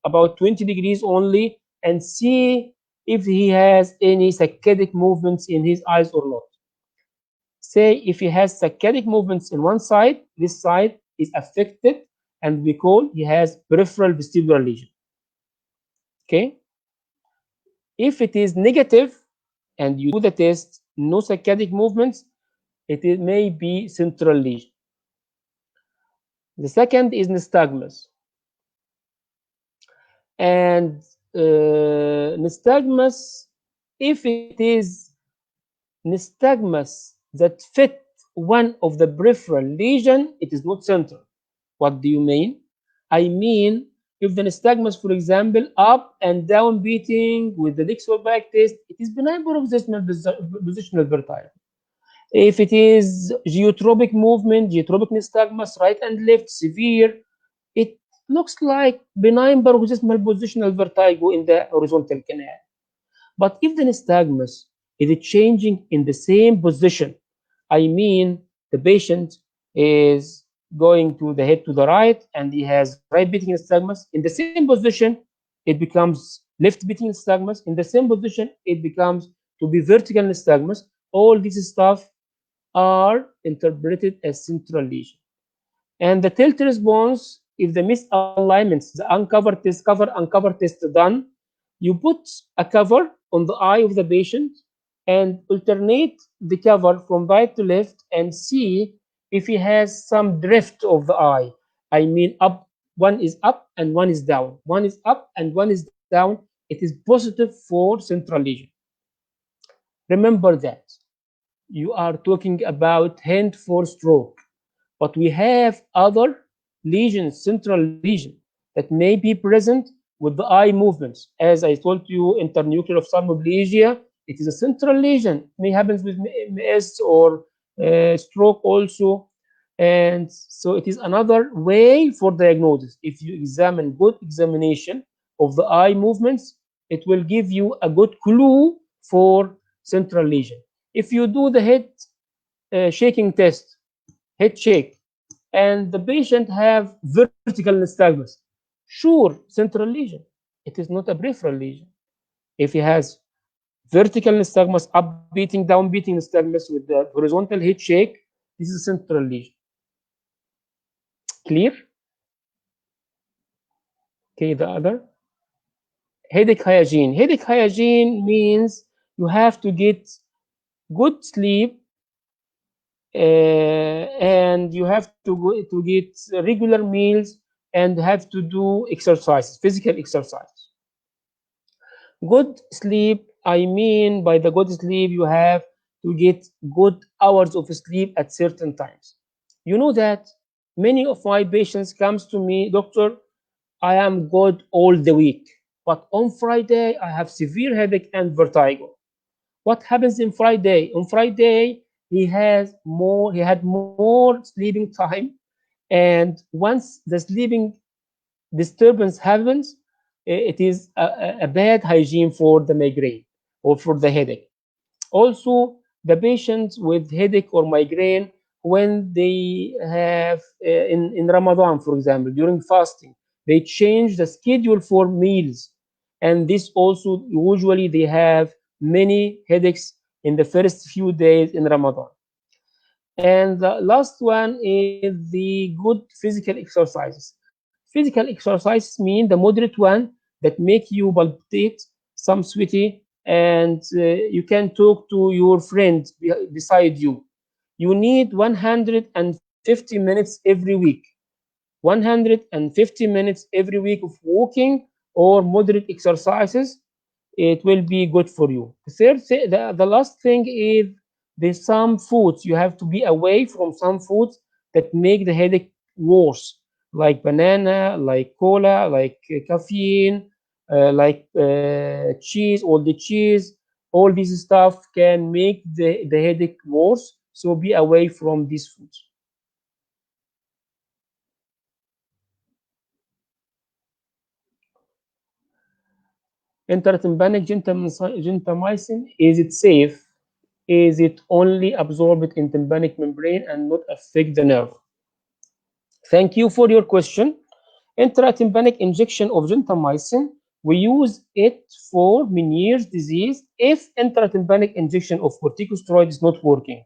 about 20 degrees only, and see if he has any saccadic movements in his eyes or not. Say if he has saccadic movements in one side, this side is affected and we call he has peripheral vestibular lesion. Okay. If it is negative and you do the test, no saccadic movements, it may be central lesion. The second is nystagmus. And nystagmus, if it is nystagmus that fit one of the peripheral lesion, it is not central. What do you mean? I mean, if the nystagmus, for example, up and down beating with the Dixon back test, it is benign paroxysmal positional vertigo. If it is geotropic movement, geotropic nystagmus, right and left, severe, it looks like benign paroxysmal positional vertigo in the horizontal canal. But if the nystagmus is changing in the same position, I mean the patient is going to the head to the right, and he has right beating nystagmus. In the same position, it becomes left beating nystagmus. In the same position, it becomes to be vertical nystagmus. All this stuff are interpreted as central lesion. And the tilt response, if the misalignments, the cover uncover test done, you put a cover on the eye of the patient and alternate the cover from right to left and see if he has some drift of the eye. I mean, up, one is up and one is down. One is up and one is down. It is positive for central lesion. Remember that. You are talking about hand for stroke. But we have other lesions, central lesion, that may be present with the eye movements. As I told you, internuclear ophthalmoplegia, it is a central lesion. It may happen with MS or stroke also. And so it is another way for diagnosis. If you examine good examination of the eye movements, it will give you a good clue for central lesion. If you do the head shaking test, head shake, and the patient have vertical nystagmus, sure, central lesion. It is not a peripheral lesion. If he has vertical nystagmus, up beating, down beating nystagmus with the horizontal head shake, this is a central lesion. Clear? Okay, the other. Headache hygiene. Headache hygiene means you have to get good sleep, and you have to go to get regular meals and have to do exercises, physical exercise. Good sleep, I mean by the good sleep, you have to get good hours of sleep at certain times. You know that many of my patients comes to me, doctor, I am good all the week, but on Friday I have severe headache and vertigo. What happens in Friday? On Friday he had more sleeping time, and once the sleeping disturbance happens, it is a bad hygiene for the migraine or for the headache. Also, the patients with headache or migraine, when they have in Ramadan, for example, during fasting, they change the schedule for meals. And this also, usually, they have many headaches in the first few days in Ramadan. And the last one is the good physical exercises. Physical exercises mean the moderate one that make you palpitate, some sweaty, and you can talk to your friend beside you. You need 150 minutes every week. 150 minutes every week of walking or moderate exercises, it will be good for you. The last thing is there's some foods you have to be away from, some foods that make the headache worse, like banana, like cola, like caffeine, like cheese, all the cheese, all this stuff can make the headache worse. So be away from these foods. Intratympanic gentamicin, is it safe? Is it only absorbed in tympanic membrane and not affect the nerve? Thank you for your question. Intratympanic injection of gentamicin, we use it for Meniere's disease if intratympanic injection of corticosteroid is not working.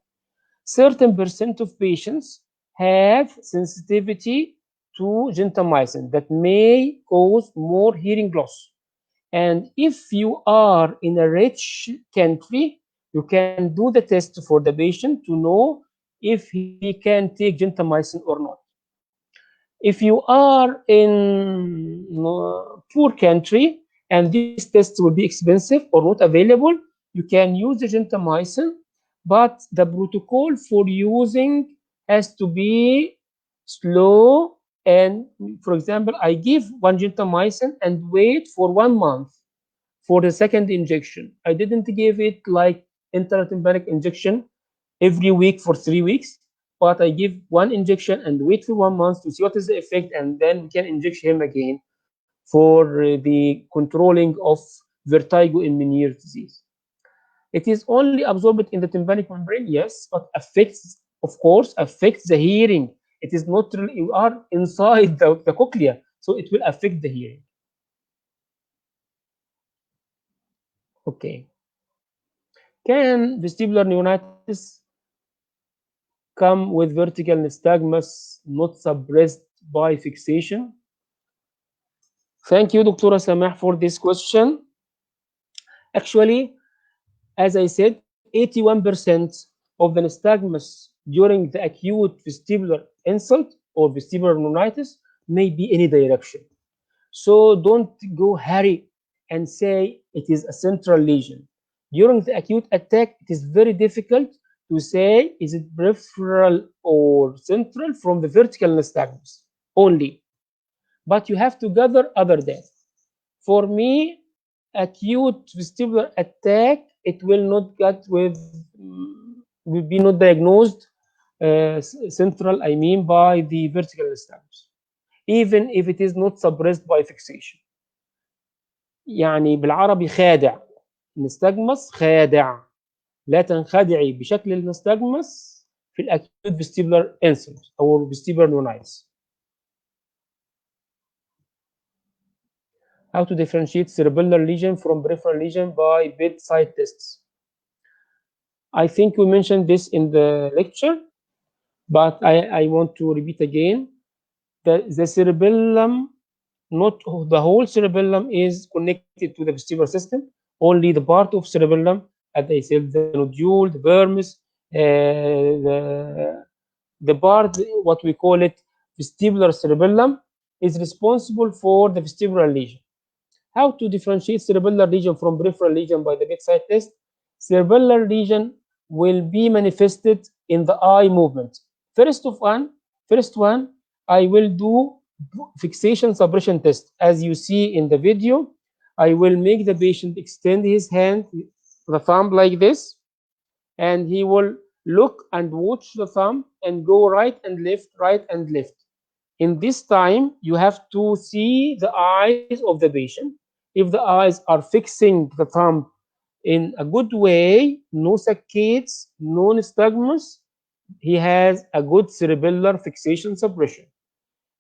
Certain percent of patients have sensitivity to gentamicin that may cause more hearing loss. And if you are in a rich country, you can do the test for the patient to know if he can take gentamicin or not. If you are in poor country and this test will be expensive or not available, you can use the gentamicin, but the protocol for using has to be slow. And for example, I give one gentamicin and wait for 1 month for the second injection. I didn't give it like intratympanic injection every week for 3 weeks, but I give one injection and wait for 1 month to see what is the effect, and then we can inject him again for the controlling of vertigo in Meniere's disease. It is only absorbed in the tympanic membrane, yes, but affects of course, affects the hearing. It is not really, you are inside the cochlea, so it will affect the hearing. Okay. Can vestibular neuritis come with vertical nystagmus not suppressed by fixation? Thank you, Dr. Samah, for this question. Actually, as I said, 81% of the nystagmus during the acute vestibular insult or vestibular neuritis may be any direction. So don't go hurry and say it is a central lesion. During the acute attack, it is very difficult to say is it peripheral or central from the vertical nystagmus only. But you have to gather other data. For me, acute vestibular attack, it will not get with, will be not diagnosed central, I mean, by the vertical nystagmus, even if it is not suppressed by fixation. يعني بالعربي خادع، نستجمس خادع، لا تنخدعي بشكل النستجمس في الاكيوت فيستيبولار انسلت او فيستيبولار نونايتس. How to differentiate cerebellar lesion from peripheral lesion by bedside tests. I think we mentioned this in the lecture, but I want to repeat again. The cerebellum, not the whole cerebellum is connected to the vestibular system. Only the part of cerebellum, as I said, the nodule, the vermis, the part, what we call it, vestibular cerebellum, is responsible for the vestibular lesion. How to differentiate cerebellar lesion from peripheral lesion by the bedside test? Cerebellar lesion will be manifested in the eye movement. First one, I will do fixation suppression test. As you see in the video, I will make the patient extend his hand, the thumb like this, and he will look and watch the thumb and go right and left, right and left. In this time, you have to see the eyes of the patient. If the eyes are fixing the thumb in a good way, no saccades, no nystagmus, he has a good cerebellar fixation suppression.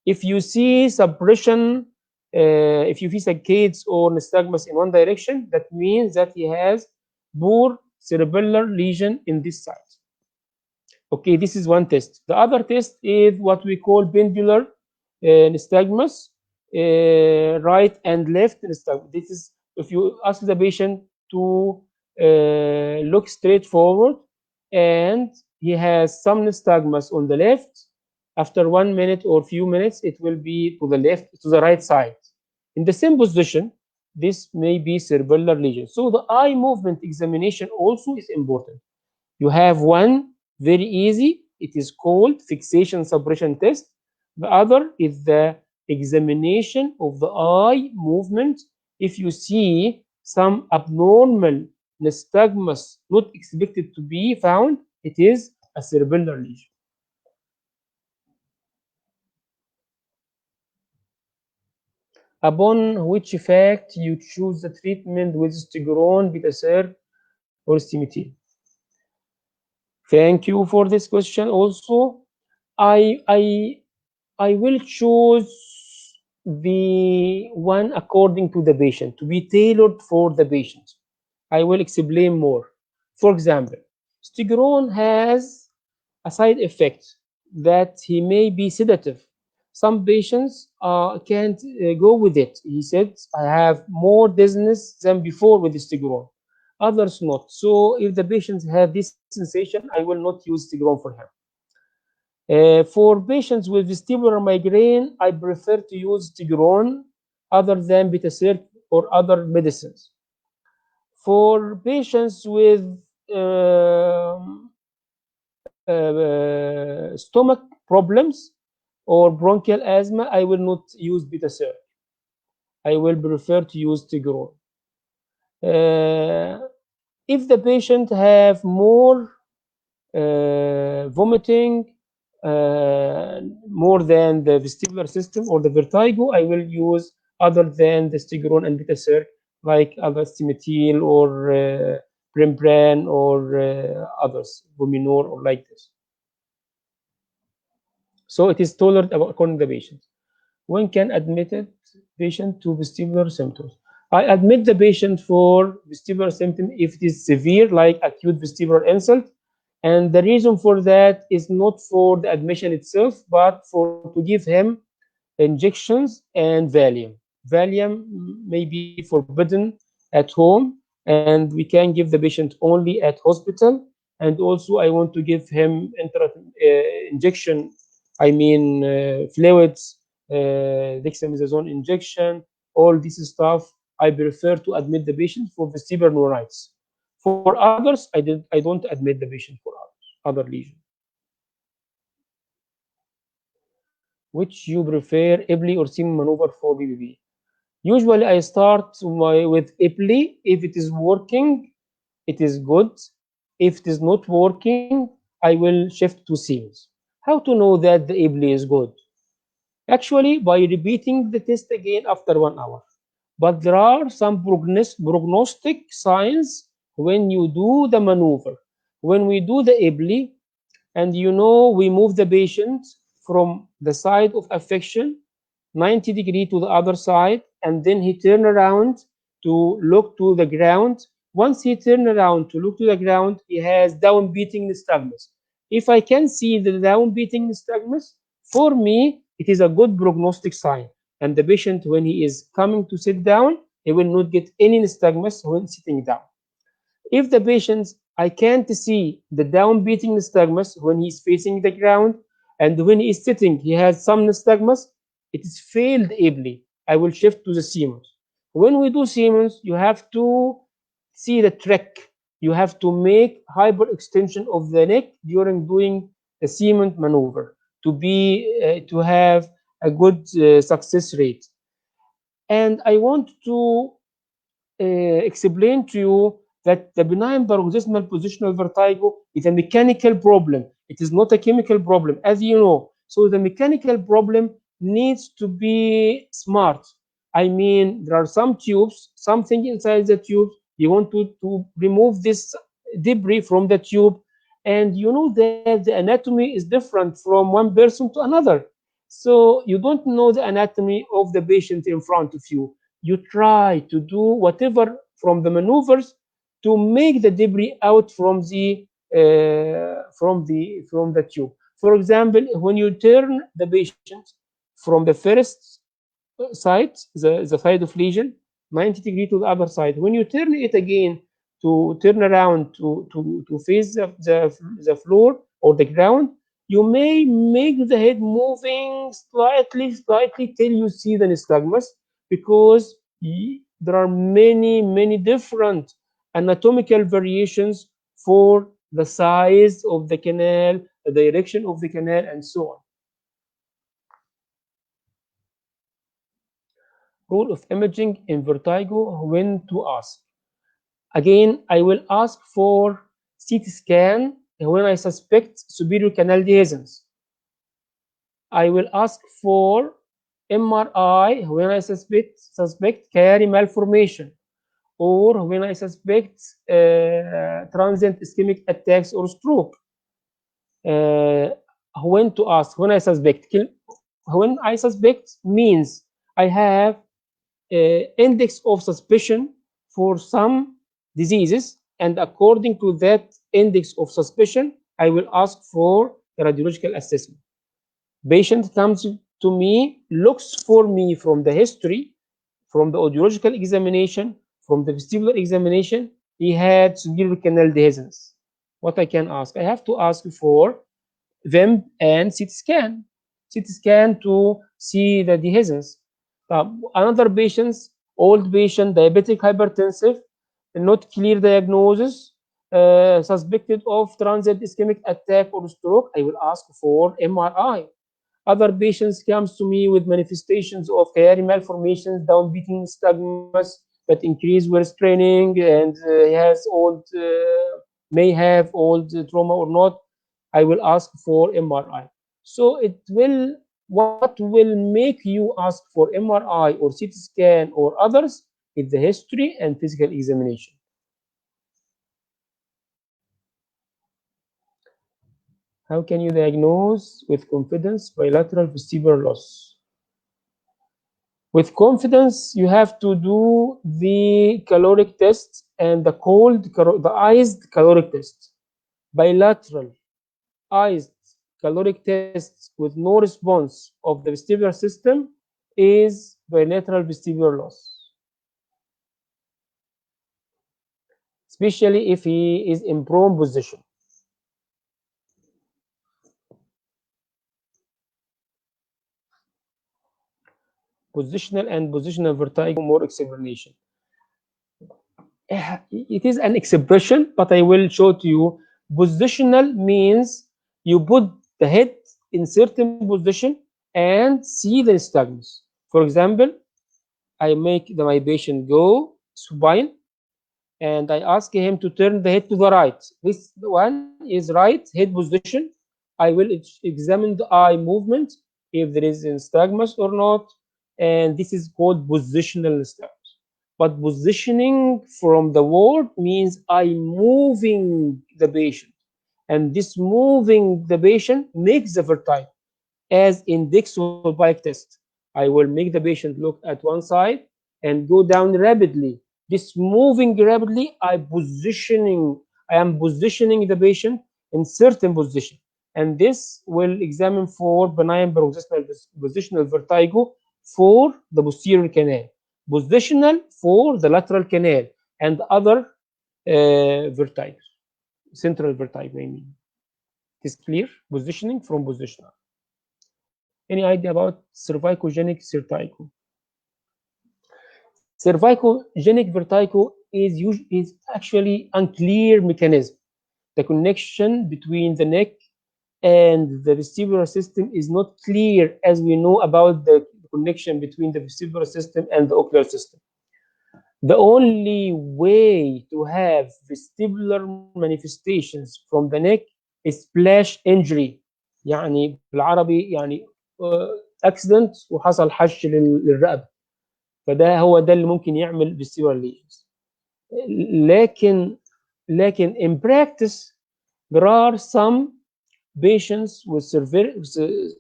If you see suppression, if you see saccades or nystagmus in one direction, that means that he has poor cerebellar lesion in this side. Okay, this is one test. The other test is what we call pendular nystagmus, right and left nystagmus. This is if you ask the patient to look straight forward and he has some nystagmus on the left. After 1 minute or few minutes, it will be to the left, to the right side. In the same position, this may be cerebellar lesion. So the eye movement examination also is important. You have one very easy, it is called fixation suppression test. The other is the examination of the eye movement. If you see some abnormal nystagmus not expected to be found, it is a cerebellar lesion. Upon which fact you choose the treatment with stigron, beta-cert, or stimutin? Thank you for this question. Also, I will choose the one according to the patient, to be tailored for the patient. I will explain more. For example, stigron has a side effect that he may be sedative. Some patients can't go with it. He said, I have more dizziness than before with the stigron. Others not. So if the patients have this sensation, I will not use stigron for him. For patients with vestibular migraine, I prefer to use stigron other than beta-cert or other medicines. For patients with stomach problems or bronchial asthma, I will not use beta-cert. I will prefer to use stigron. If the patient have more vomiting, more than the vestibular system or the vertigo, I will use other than the stigron and beta-cert, like other stimutil or Brimbran or others, Vominor or like this. So it is tolerant according to the patient. When can admitted patient to vestibular symptoms? I admit the patient for vestibular symptom if it is severe, like acute vestibular insult. And the reason for that is not for the admission itself, but for to give him injections and Valium. Valium may be forbidden at home, and we can give the patient only at hospital. And also, I want to give him injection, I mean fluids, dexamethasone injection, all this stuff. I prefer to admit the patient for vestibular neuritis. For others, I don't admit the patient for other lesions. Which you prefer, Epley or Seam maneuver for BBB? Usually, I start with Epley. If it is working, it is good. If it is not working, I will shift to Siemens. How to know that the Epley is good? Actually, by repeating the test again after 1 hour. But there are some prognostic signs when you do the maneuver. When we do the Epley, and we move the patient from the side of affection 90 degrees to the other side, and then he turn around to look to the ground. Once he turn around to look to the ground, he has downbeating nystagmus. If I can see the downbeating nystagmus, for me it is a good prognostic sign. And the patient, when he is coming to sit down, he will not get any nystagmus when sitting down. If the patient, I can't see the downbeating nystagmus when he's facing the ground, and when he is sitting, he has some nystagmus, it is failed ably. I will shift to the Siemens. When we do Siemens, you have to see the trick. You have to make hyperextension of the neck during doing the Siemens maneuver to have a good success rate. And I want to explain to you that the benign paroxysmal positional vertigo is a mechanical problem. It is not a chemical problem, as you know. So the mechanical problem needs to be smart. I mean, there are some tubes, something inside the tube. You want to remove this debris from the tube. And you know that the anatomy is different from one person to another. So you don't know the anatomy of the patient in front of you. You try to do whatever from the maneuvers to make the debris out from the tube. For example, when you turn the patient from the first side, the side of lesion, 90 degrees to the other side. When you turn it again to turn around to face the floor or the ground, you may make the head moving slightly till you see the nystagmus, because there are many different anatomical variations for the size of the canal, the direction of the canal, and so on. Role of imaging in vertigo, when to ask. Again, I will ask for CT scan when I suspect superior canal dehiscence. I will ask for MRI when I suspect chiari malformation, or when I suspect transient ischemic attacks or stroke. When to ask? When I suspect. When I suspect means I have index of suspicion for some diseases, and according to that index of suspicion, I will ask for a radiological assessment. Patient comes to me, looks for me from the history, from the audiological examination, from the vestibular examination, he had superior canal dehiscence. What I can ask? I have to ask for them and CT scan. CT scan to see the dehiscence. Another patients, old patient, diabetic hypertensive, not clear diagnosis, suspected of transient ischemic attack or stroke, I will ask for MRI. Other patients comes to me with manifestations of chiari malformations, downbeating nystagmus that increase with training, and has old, may have old trauma or not. I will ask for MRI. So it will, what will make you ask for MRI or CT scan or others is the history and physical examination. How can you diagnose with confidence bilateral vestibular loss? With confidence, you have to do the caloric test and the iced caloric test. Bilateral iced caloric tests with no response of the vestibular system is bilateral vestibular loss, especially if he is in prone position. Positional and positional vertigo, more explanation. It is an expression, but I will show to you. Positional means you put the head in certain position and see the nystagmus. For example, I make my patient go supine and I ask him to turn the head to the right. This one is right head position. I will examine the eye movement if there is nystagmus or not, and this is called positional nystagmus. But positioning from the word means I'm moving the patient, and this moving the patient makes the vertigo, as in Dixon-Pike test. I will make the patient look at one side and go down rapidly. This moving rapidly, I am positioning the patient in certain position. And this will examine for benign paroxysmal positional vertigo for the posterior canal, positional for the lateral canal, and other vertigo, central vertigo, I mean. It is clear? Positioning from positional. Any idea about cervicogenic vertigo? Cervicogenic vertigo is actually unclear mechanism. The connection between the neck and the vestibular system is not clear, as we know about the connection between the vestibular system and the ocular system. The only way to have vestibular manifestations from the neck is splash injury. يعني بالعربي يعني اكسيدنت وحصل حش للرقبه، فده هو ده اللي ممكن يعمل vestibular lesions. لكن in practice there are some patients with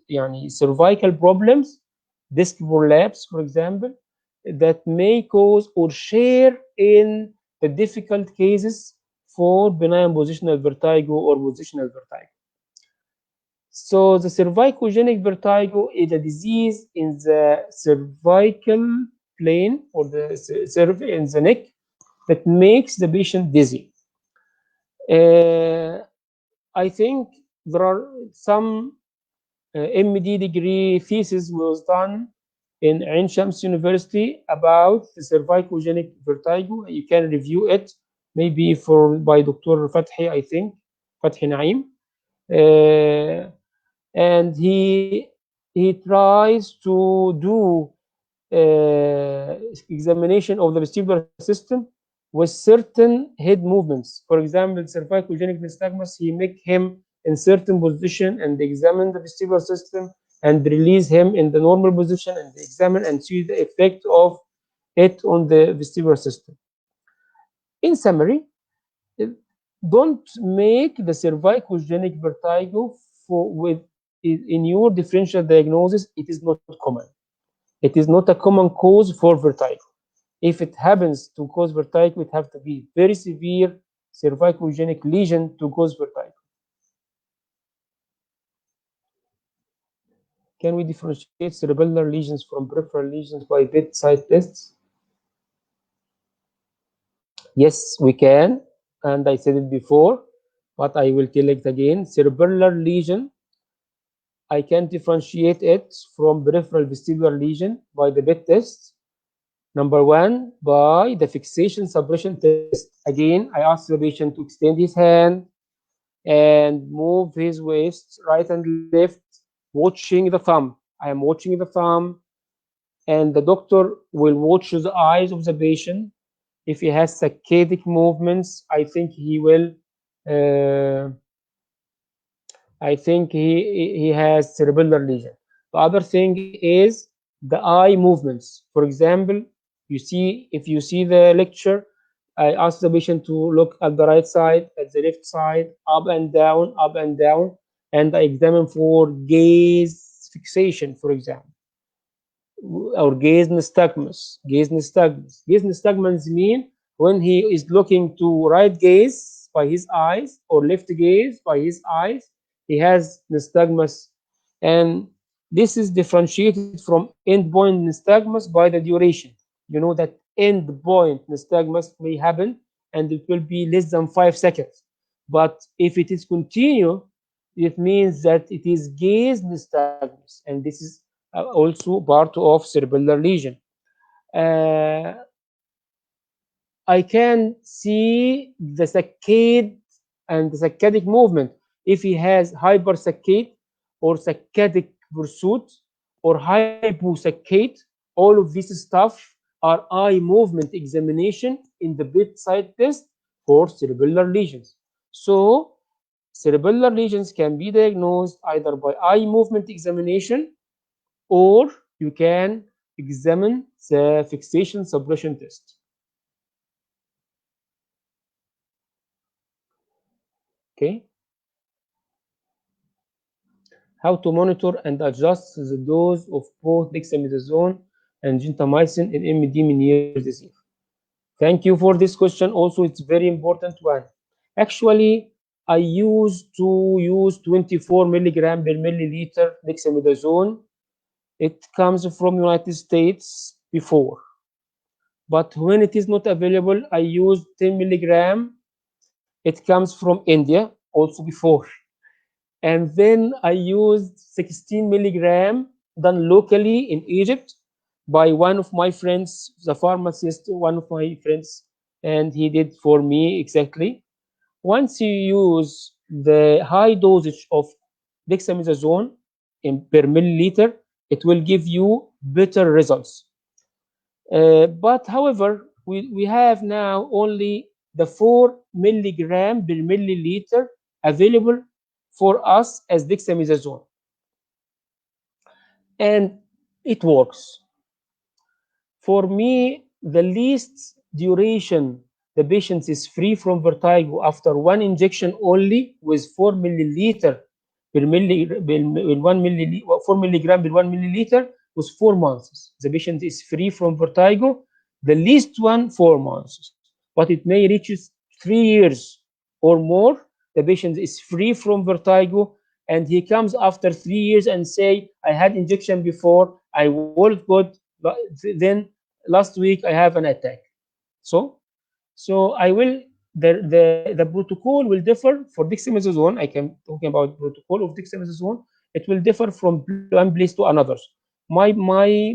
يعني cervical problems, disc prolapse for example, that may cause or share in the difficult cases for benign positional vertigo or positional vertigo. So the cervicogenic vertigo is a disease in the cervical plane or the in the neck that makes the patient dizzy. I think there are some MD degree thesis was done in Ain Shams University about the cervicogenic vertigo. You can review it, maybe by Dr. Fathi, I think, Fathi Naim. And he tries to do examination of the vestibular system with certain head movements. For example, cervicogenic nystagmus, he make him in certain position and examine the vestibular system and release him in the normal position and examine and see the effect of it on the vestibular system. In summary, don't make the cervicogenic vertigo in your differential diagnosis. It is not common. It is not a common cause for vertigo. If it happens to cause vertigo, it has to be very severe cervicogenic lesion to cause vertigo. Can we differentiate cerebellar lesions from peripheral lesions by bedside tests? Yes, we can, and I said it before, but I will tell it again. Cerebellar lesion, I can differentiate it from peripheral vestibular lesion by the bed test. Number one, by the fixation suppression test. Again, I ask the patient to extend his hand and move his waist right and left, watching the thumb. I am watching the thumb, and the doctor will watch the eyes of the patient. If he has saccadic movements, I think he will. I think he has cerebellar lesion. The other thing is the eye movements. For example, if you see the lecture, I ask the patient to look at the right side, at the left side, up and down, and I examine for gaze fixation, for example, or gaze nystagmus. Gaze nystagmus mean when he is looking to right gaze by his eyes or left gaze by his eyes, he has nystagmus, and this is differentiated from endpoint nystagmus by the duration. You know that endpoint nystagmus may happen and it will be less than 5 seconds, but if it is continue, it means that it is gaze nystagmus, and this is also part of cerebellar lesion. Uh, I can see the saccade and the saccadic movement if he has hypersaccade or saccadic pursuit or hyposaccade. All of this stuff are eye movement examination in the bedside test for cerebellar lesions. So cerebellar lesions can be diagnosed either by eye movement examination or you can examine the fixation suppression test. Okay, how to monitor and adjust the dose of both dexamethasone and gentamicin in MD Meniere's disease. Thank you for this question. Also, it's very important one. Actually, I used to use 24 milligram per milliliter dexamethasone. It comes from United States before, but when it is not available, I use 10 milligram. It comes from India also before, and then I used 16 milligram done locally in Egypt by one of my friends, the pharmacist, one of my friends, and he did for me exactly. Once you use the high dosage of dexamethasone in per milliliter, it will give you better results. But however, we have now only the 4 milligram per milliliter available for us as dexamethasone, and it works. For me, the least duration the patient is free from vertigo after one injection only with 4 milliliter per milli, per 1 milliliter, 4 milligram per 1 milliliter was 4 months. The patient is free from vertigo. The least one 4 months, but it may reach 3 years or more. The patient is free from vertigo, and he comes after 3 years and say, "I had injection before, I was good, but then last week I have an attack." So, so I will the protocol will differ for dexamethasone. I can talking about protocol of dexamethasone. It will differ from one place to another. My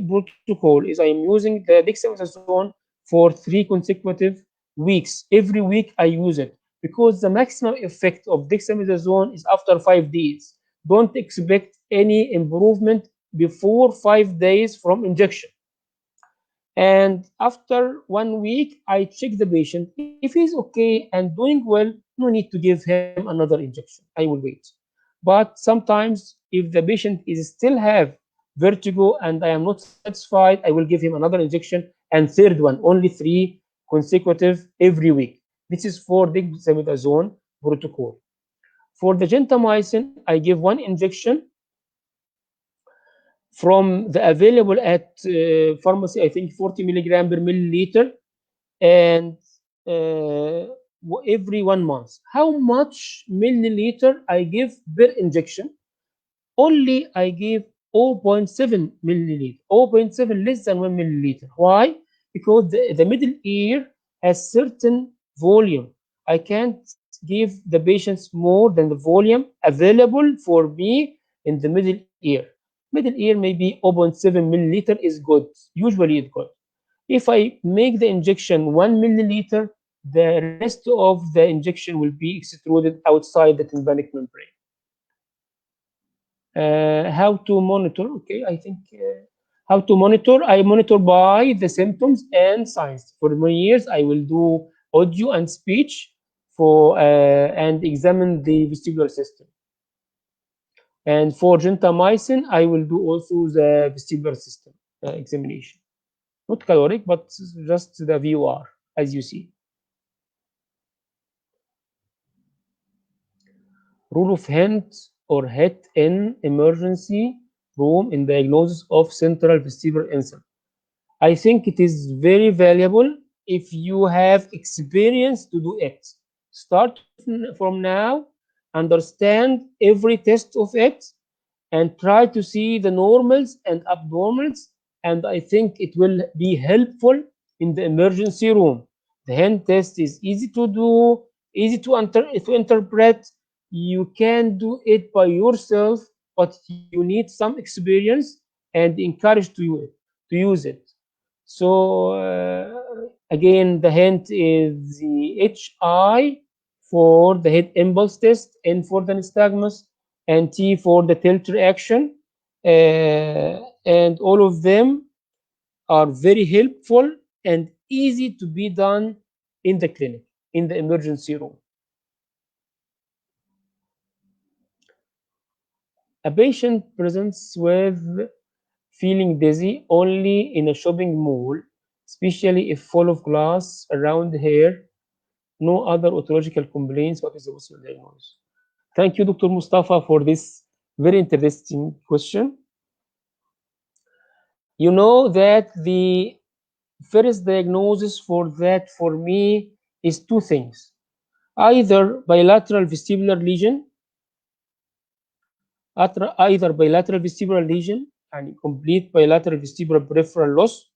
protocol is I am using the dexamethasone for 3 consecutive weeks. Every week I use it because the maximum effect of dexamethasone is after 5 days. Don't expect any improvement before 5 days from injection. And after 1 week, I check the patient. If he's okay and doing well, no need to give him another injection. I will wait. But sometimes, if the patient is still have vertigo and I am not satisfied, I will give him another injection and third one, only 3 consecutive every week. This is for the dexamethasone protocol. For the gentamicin, I give one injection from the available at pharmacy, I think 40 milligram per milliliter, and every 1 month. How much milliliter I give per injection? Only I give 0.7 milliliter, 0.7 less than 1 milliliter. Why? Because the middle ear has certain volume. I can't give the patients more than the volume available for me in the middle ear. Middle ear maybe 0.7 milliliter is good. Usually it's good. If I make the injection 1 milliliter, the rest of the injection will be extruded outside the tympanic membrane. How to monitor? Okay, I think how to monitor. I monitor by the symptoms and signs. For many years, I will do audio and speech for and examine the vestibular system. And for gentamicin, I will do also the vestibular system examination. Not caloric, but just the VOR, as you see. Rule of hand or hit in emergency room in diagnosis of central vestibular insult. I think it is very valuable if you have experience to do it. Start from now, understand every test of it, and try to see the normals and abnormals. And I think it will be helpful in the emergency room. The hand test is easy to do, easy to interpret. You can do it by yourself, but you need some experience and encouraged to use it. So again, the hint is the HI for the head impulse test, N for the nystagmus, and T for the tilt reaction. And all of them are very helpful and easy to be done in the clinic, in the emergency room. A patient presents with feeling dizzy only in a shopping mall, especially if full of glass around here, no other otological complaints. What is the possible diagnosis? Thank you, Dr. Mustafa, for this very interesting question. You know that the first diagnosis for that for me is two things: either bilateral vestibular lesion, either bilateral vestibular lesion and complete bilateral vestibular peripheral loss,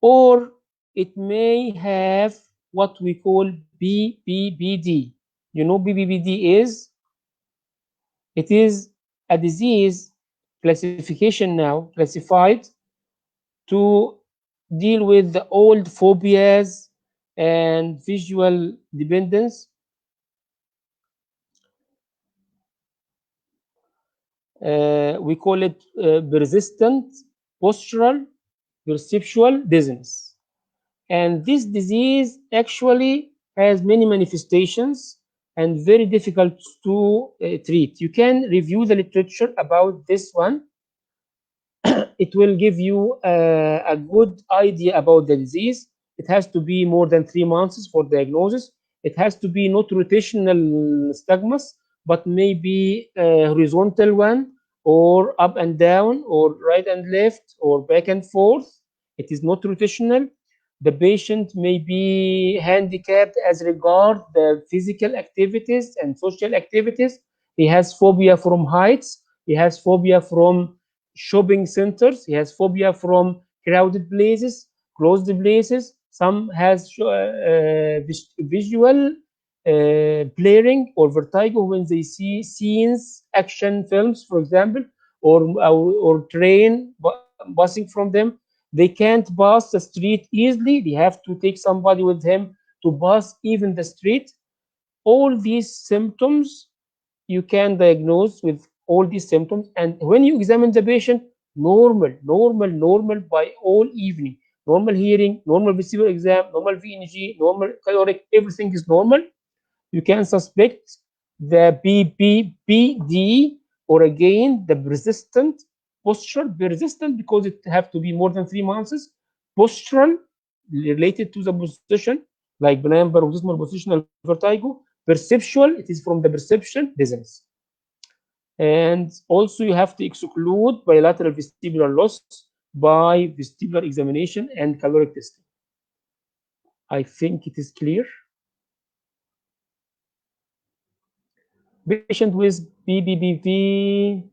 or it may have what we call BBBD. You know BBBD is? It is a disease classification now, classified to deal with the old phobias and visual dependence. We call it persistent postural perceptual dizziness. And this disease actually has many manifestations and very difficult to treat. You can review the literature about this one. It will give you a good idea about the disease. It has to be more than 3 months for diagnosis. It has to be not rotational nystagmus, but maybe a horizontal one, or up and down, or right and left, or back and forth. It is not rotational. The patient may be handicapped as regard the physical activities and social activities. He has phobia from heights. He has phobia from shopping centers. He has phobia from crowded places, closed places. Some has visual blaring or vertigo when they see scenes, action films, for example, or train passing from them. They can't pass the street easily. They have to take somebody with him to pass even the street. All these symptoms you can diagnose with all these symptoms. And when you examine the patient, normal by all evening, normal hearing, normal vestibular exam, normal VNG, normal caloric, everything is normal. You can suspect the BBBD, or again the persistent postural, persistent because it have to be more than 3 months, postural related to the position, like benign paroxysmal positional vertigo, perceptual, it is from the perception dizziness. And also you have to exclude bilateral vestibular loss by vestibular examination and caloric testing. I think it is clear. Patient with BBBV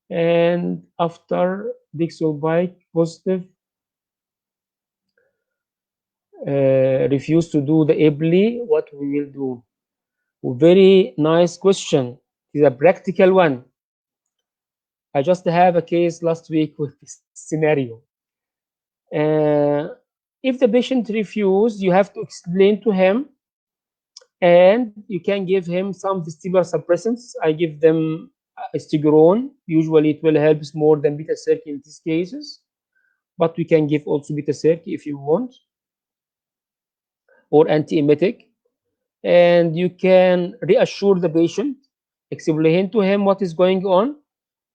and after Dixolbike positive refuse to do the ABLE, what we will do? Very nice question. It is a practical one. I just have a case last week with this scenario. If the patient refuses, you have to explain to him, and you can give him some vestibular suppressants. I give them estigron. Usually it will help more than beta circ in these cases, but we can give also beta circ if you want, or antiemetic. And you can reassure the patient, explain to him what is going on,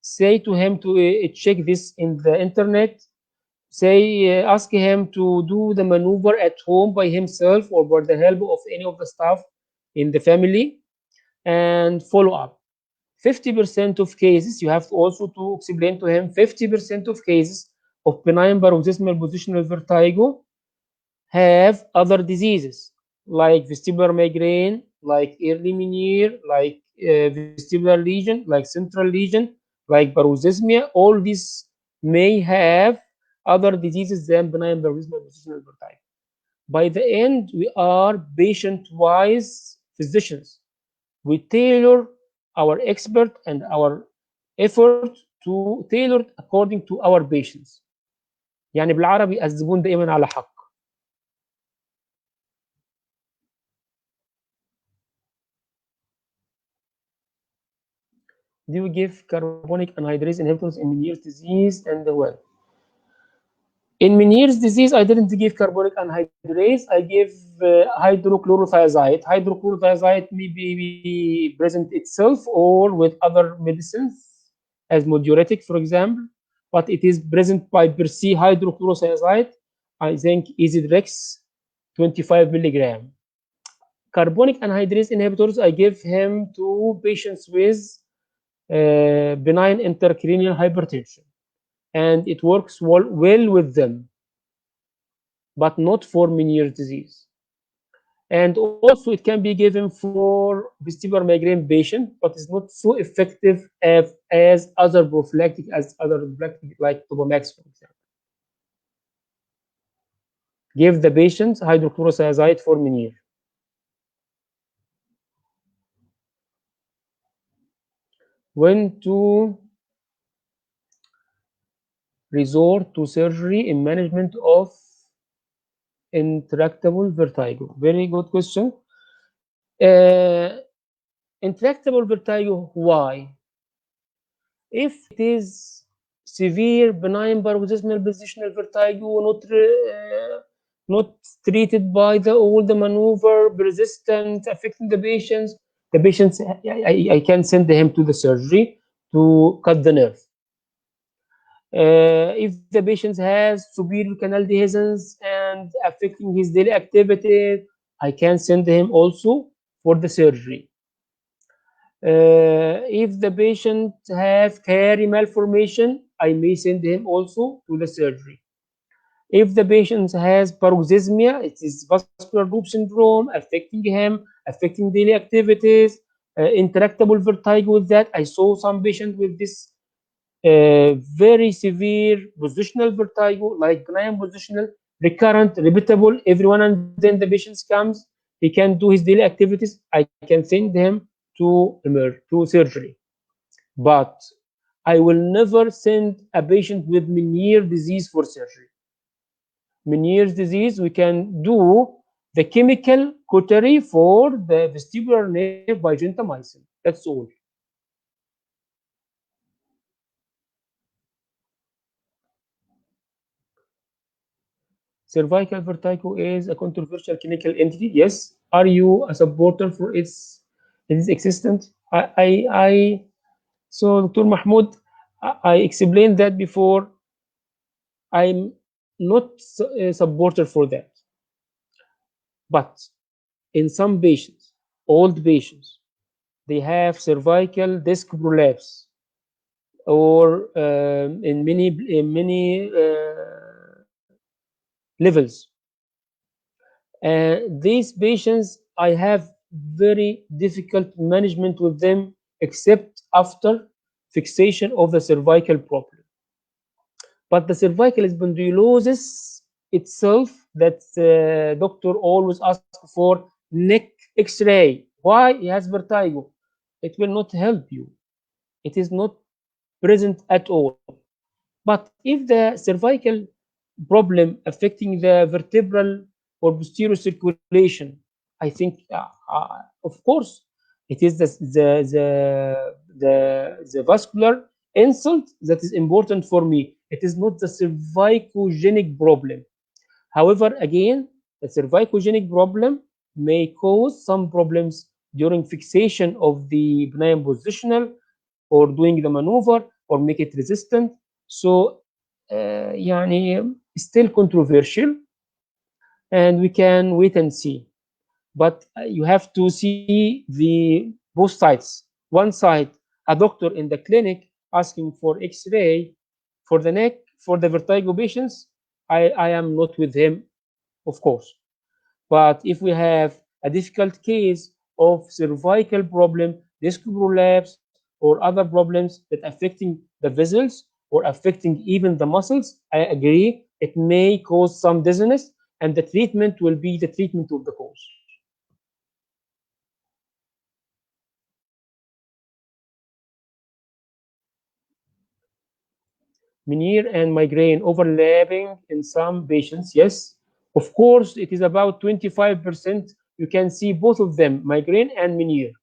say to him to check this in the internet, say ask him to do the maneuver at home by himself or by the help of any of the staff in the family, and follow up. 50% of cases, you have to also to explain to him 50% of cases of benign paroxysmal positional vertigo have other diseases like vestibular migraine, like early Meniere, like vestibular lesion, like central lesion, like paroxysmia. All these may have other diseases than benign paroxysmal positional vertigo. By the end, we are patient-wise physicians. We tailor our expert and our effort to tailor according to our patients. يعني بالعربي الزبون دائما على حق. Do you give carbonic anhydrase inhibitors in Meniere's disease and when? In Meniere's disease, I didn't give carbonic anhydrase. I gave hydrochlorothiazide. Hydrochlorothiazide may be present itself or with other medicines as diuretic, for example, but it is present by per se hydrochlorothiazide. I think Easydrex 25 milligram. Carbonic anhydrase inhibitors, I give him to patients with benign intracranial hypertension, and it works well with them, but not for Meniere's disease. And also, it can be given for vestibular migraine patient, but it's not so effective as other prophylactic, like Topomax, for example. Give the patient hydrochlorothiazide for Meniere. When to resort to surgery in management of intractable vertigo? Very good question. Intractable vertigo, why? If it is severe benign paroxysmal positional vertigo, not treated by all the maneuver, persistent, affecting the patients, I can send him to the surgery to cut the nerve. If the patient has superior canal dehiscence and affecting his daily activities, I can send him also for the surgery. If the patient have Chiari malformation, I may send him also to the surgery. If the patient has paroxysmia, it is vascular loop syndrome affecting him, affecting daily activities, intractable vertigo with that. I saw some patient with this very severe positional vertigo, like benign positional, recurrent, repeatable. Every one and then the patient comes, he can do his daily activities. I can send him to surgery. But I will never send a patient with Meniere disease for surgery. Meniere's disease, we can do the chemical cautery for the vestibular nerve by gentamicin. That's all. Cervical vertigo is a controversial clinical entity. Yes. Are you a supporter for its existence? So Dr. Mahmoud, I explained that before. I'm not a supporter for that. But in some patients, old patients, they have cervical disc prolapse, or in many levels. These patients, I have very difficult management with them, except after fixation of the cervical problem. But the cervical spondylosis itself, that doctor always asks for neck X-ray. Why he has vertigo? It will not help you. It is not present at all. But if the cervical problem affecting the vertebral or posterior circulation, I think, of course, it is the vascular insult that is important for me. It is not the cervicogenic problem. However, again, the cervicogenic problem may cause some problems during fixation of the benign positional or doing the maneuver or make it resistant. So, يعني still controversial, and we can wait and see. But you have to see the both sides. One side, a doctor in the clinic asking for X-ray for the neck for the vertigo patients, I am not with him, of course. But if we have a difficult case of cervical problem, disc prolapse, or other problems that affecting the vessels or affecting even the muscles, I agree it may cause some dizziness, and the treatment will be the treatment of the cause. Meniere and migraine overlapping in some patients, yes. Of course, it is about 25%. You can see both of them, migraine and Meniere.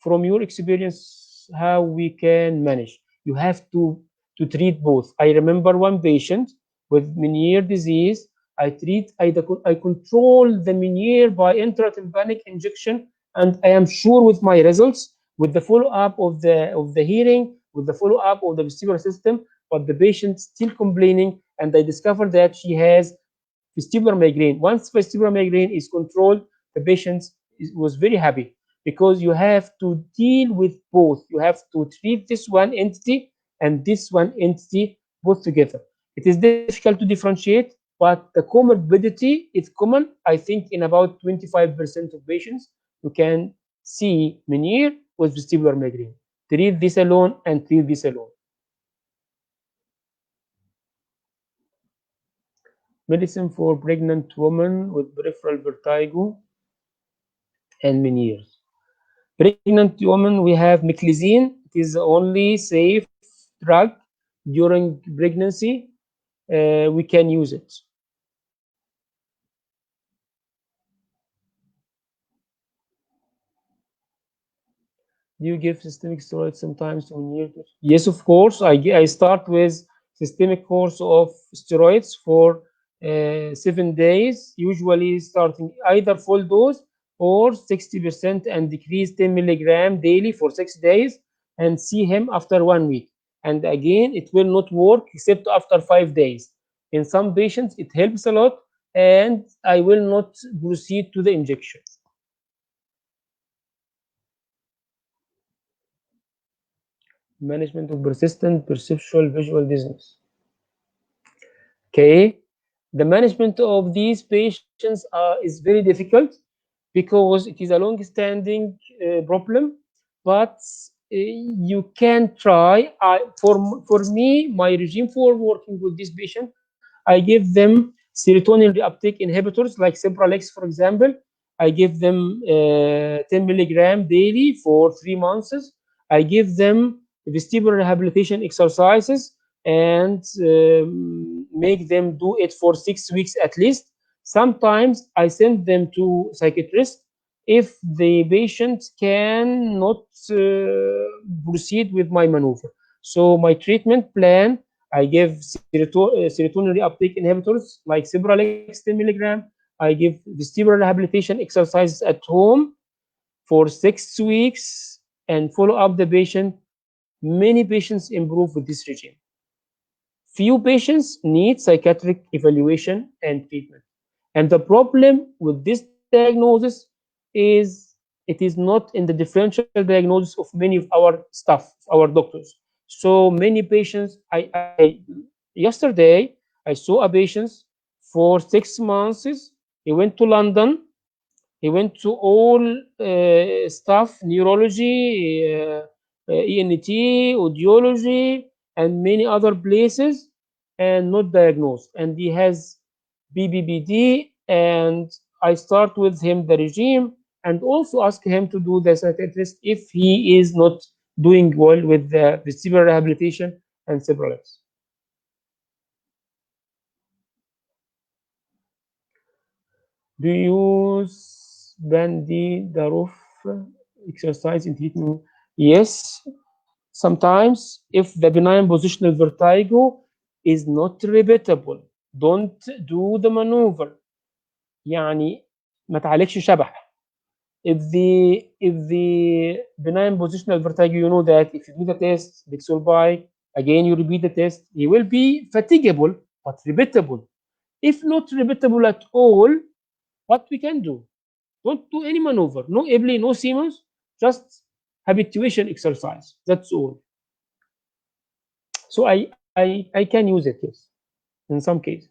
From your experience, how we can manage? You have to treat both. I remember one patient with Meniere disease. I control the Meniere by intratympanic injection, and I am sure with my results, with the follow up of the hearing, with the follow up of the vestibular system. But the patient still complaining, and I discovered that she has vestibular migraine. Once vestibular migraine is controlled, the patient was very happy, because you have to deal with both. You have to treat this one entity and this one entity both together. It is difficult to differentiate, but the comorbidity is common. I think in about 25% of patients, you can see Meniere with vestibular migraine. Treat this alone and treat this alone. Medicine for pregnant women with peripheral vertigo and Meniere. Pregnant women, we have meclizine. It is the only safe drug during pregnancy. We can use it. Do you give systemic steroids sometimes to Meniere? Yes, of course. I start with systemic course of steroids for 7 days, usually starting either full dose or 60% and decrease 10 milligram daily for 6 days, and see him after 1 week. And again, it will not work except after 5 days. In some patients, it helps a lot, and I will not proceed to the injection. Management of persistent perceptual visual dizziness. Okay, the management of these patients is very difficult, because it is a long-standing problem, but you can try. For me, my regime for working with this patient, I give them serotonin reuptake inhibitors like Cerebellar, for example. I give them 10 milligram daily for 3 months. I give them vestibular rehabilitation exercises, and make them do it for 6 weeks at least. Sometimes I send them to psychiatrist if the patient cannot proceed with my maneuver. So my treatment plan, I give serotonin reuptake inhibitors like Cerebellar 10 milligram. I give vestibular rehabilitation exercises at home for 6 weeks and follow up the patient. Many patients improve with this regime. Few patients need psychiatric evaluation and treatment. And the problem with this diagnosis is it is not in the differential diagnosis of many of our staff, our doctors. So many patients, yesterday I saw a patient for 6 months. He went to London. He went to all stuff, neurology, ENT, audiology, and many other places, and not diagnosed. And he has BBBD, and I start with him the regime, and also ask him to do the psychiatrist if he is not doing well with the vestibular rehabilitation and Cerebellar. Do you use Bandy Daruf exercise in treatment? Yes, sometimes if the benign positional vertigo is not repeatable, don't do the maneuver. يعني ما تعالجش شبح. If the benign positional vertigo, you know that if you do the test, Bixolby, again you repeat the test, he will be fatigable but repeatable. If not repeatable at all, what we can do? Don't do any maneuver. No Ebley, no Siemens. Just habituation exercise. That's all. So I can use it, yes, in some cases.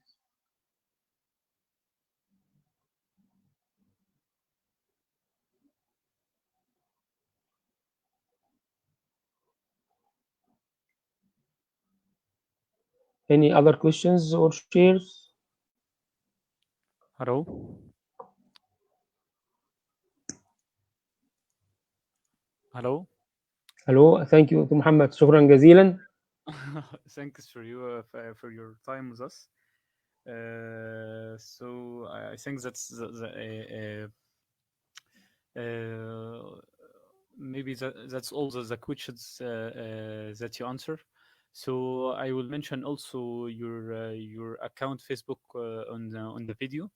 Any other questions or shares? Hello. Hello. Hello, thank you to Muhammad. شكرا جزيلا. Thanks for you for your time with us. So I think that's uh, maybe that's all the questions that you answer. So I will mention also your account Facebook on the video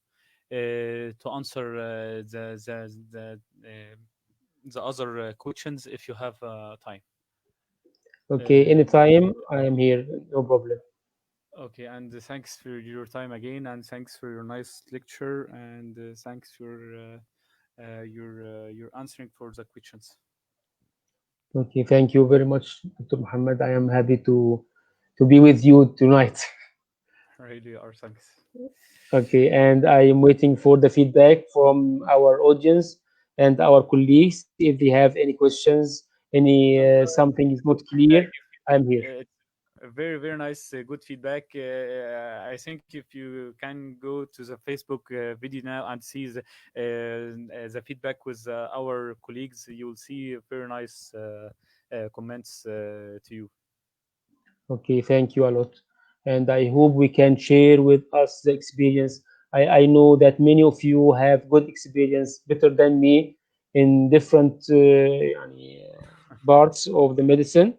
to answer the other questions if you have time. Okay, Uh, anytime I am here, no problem. okay, and thanks for your time again, and thanks for your nice lecture, and thanks for your answering for the questions. Okay, thank you very much, Dr. Muhammad. I am happy to be with you tonight. Really are thanks. Okay, and I am waiting for the feedback from our audience and our colleagues. If they have any questions, any No, something is not feedback. clear, I'm here. It's a very nice, good feedback. I think if you can go to the Facebook video now and see the feedback with our colleagues, you will see very nice comments to you. Okay, thank you a lot. And I hope we can share with us the experience. I know that many of you have good experience, better than me, in different يعني, parts of the medicine.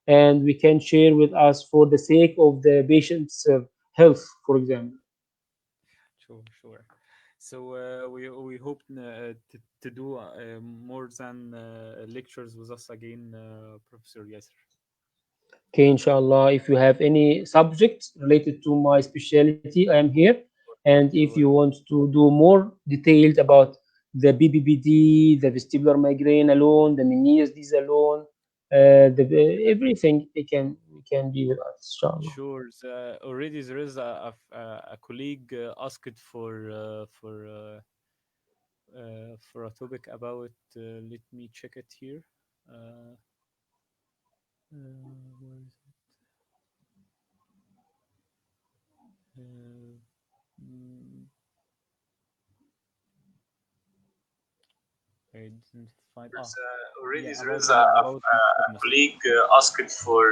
And we can share with us for the sake of the patient's health, for example. Sure, sure. So we hope to do more than lectures with us again, Professor Yasser. Okay, inshallah, if you have any subject related to my specialty, I am here. And if you Sure, want to do more detailed about the BBBD, the vestibular migraine alone, the Meniere's disease alone, everything, it can be with us, inshallah. sure. Already there is a colleague asked for a topic about. Let me check it here. Uh, where is it? I didn't find. Ah, Already yeah, there is about a nystagmus. colleague asked for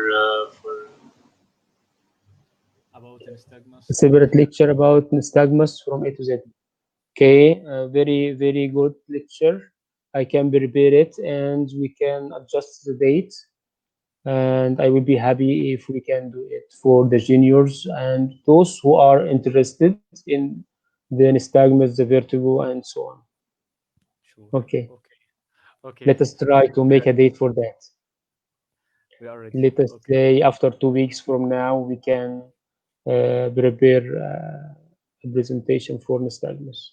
About nystagmus. a separate lecture about nystagmus from A to Z. Okay, very, very good lecture. I can prepare it and we can adjust the date. And I will be happy if we can do it for the juniors and those who are interested in the nystagmus, the vertigo, and so on. Sure. Okay, Okay. Okay. let us try to make a date for that. We are ready. Let us Okay. say after 2 weeks from now, we can prepare a presentation for nystagmus.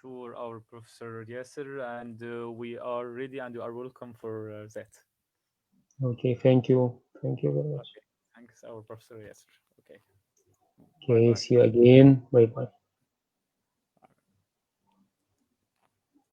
Sure, our Professor Yasser, and we are ready and you are welcome for that. Okay, thank you. Thank you very much. Okay. Thanks, our Professor Yasser. Okay. Bye Okay, bye. see you again. Bye bye.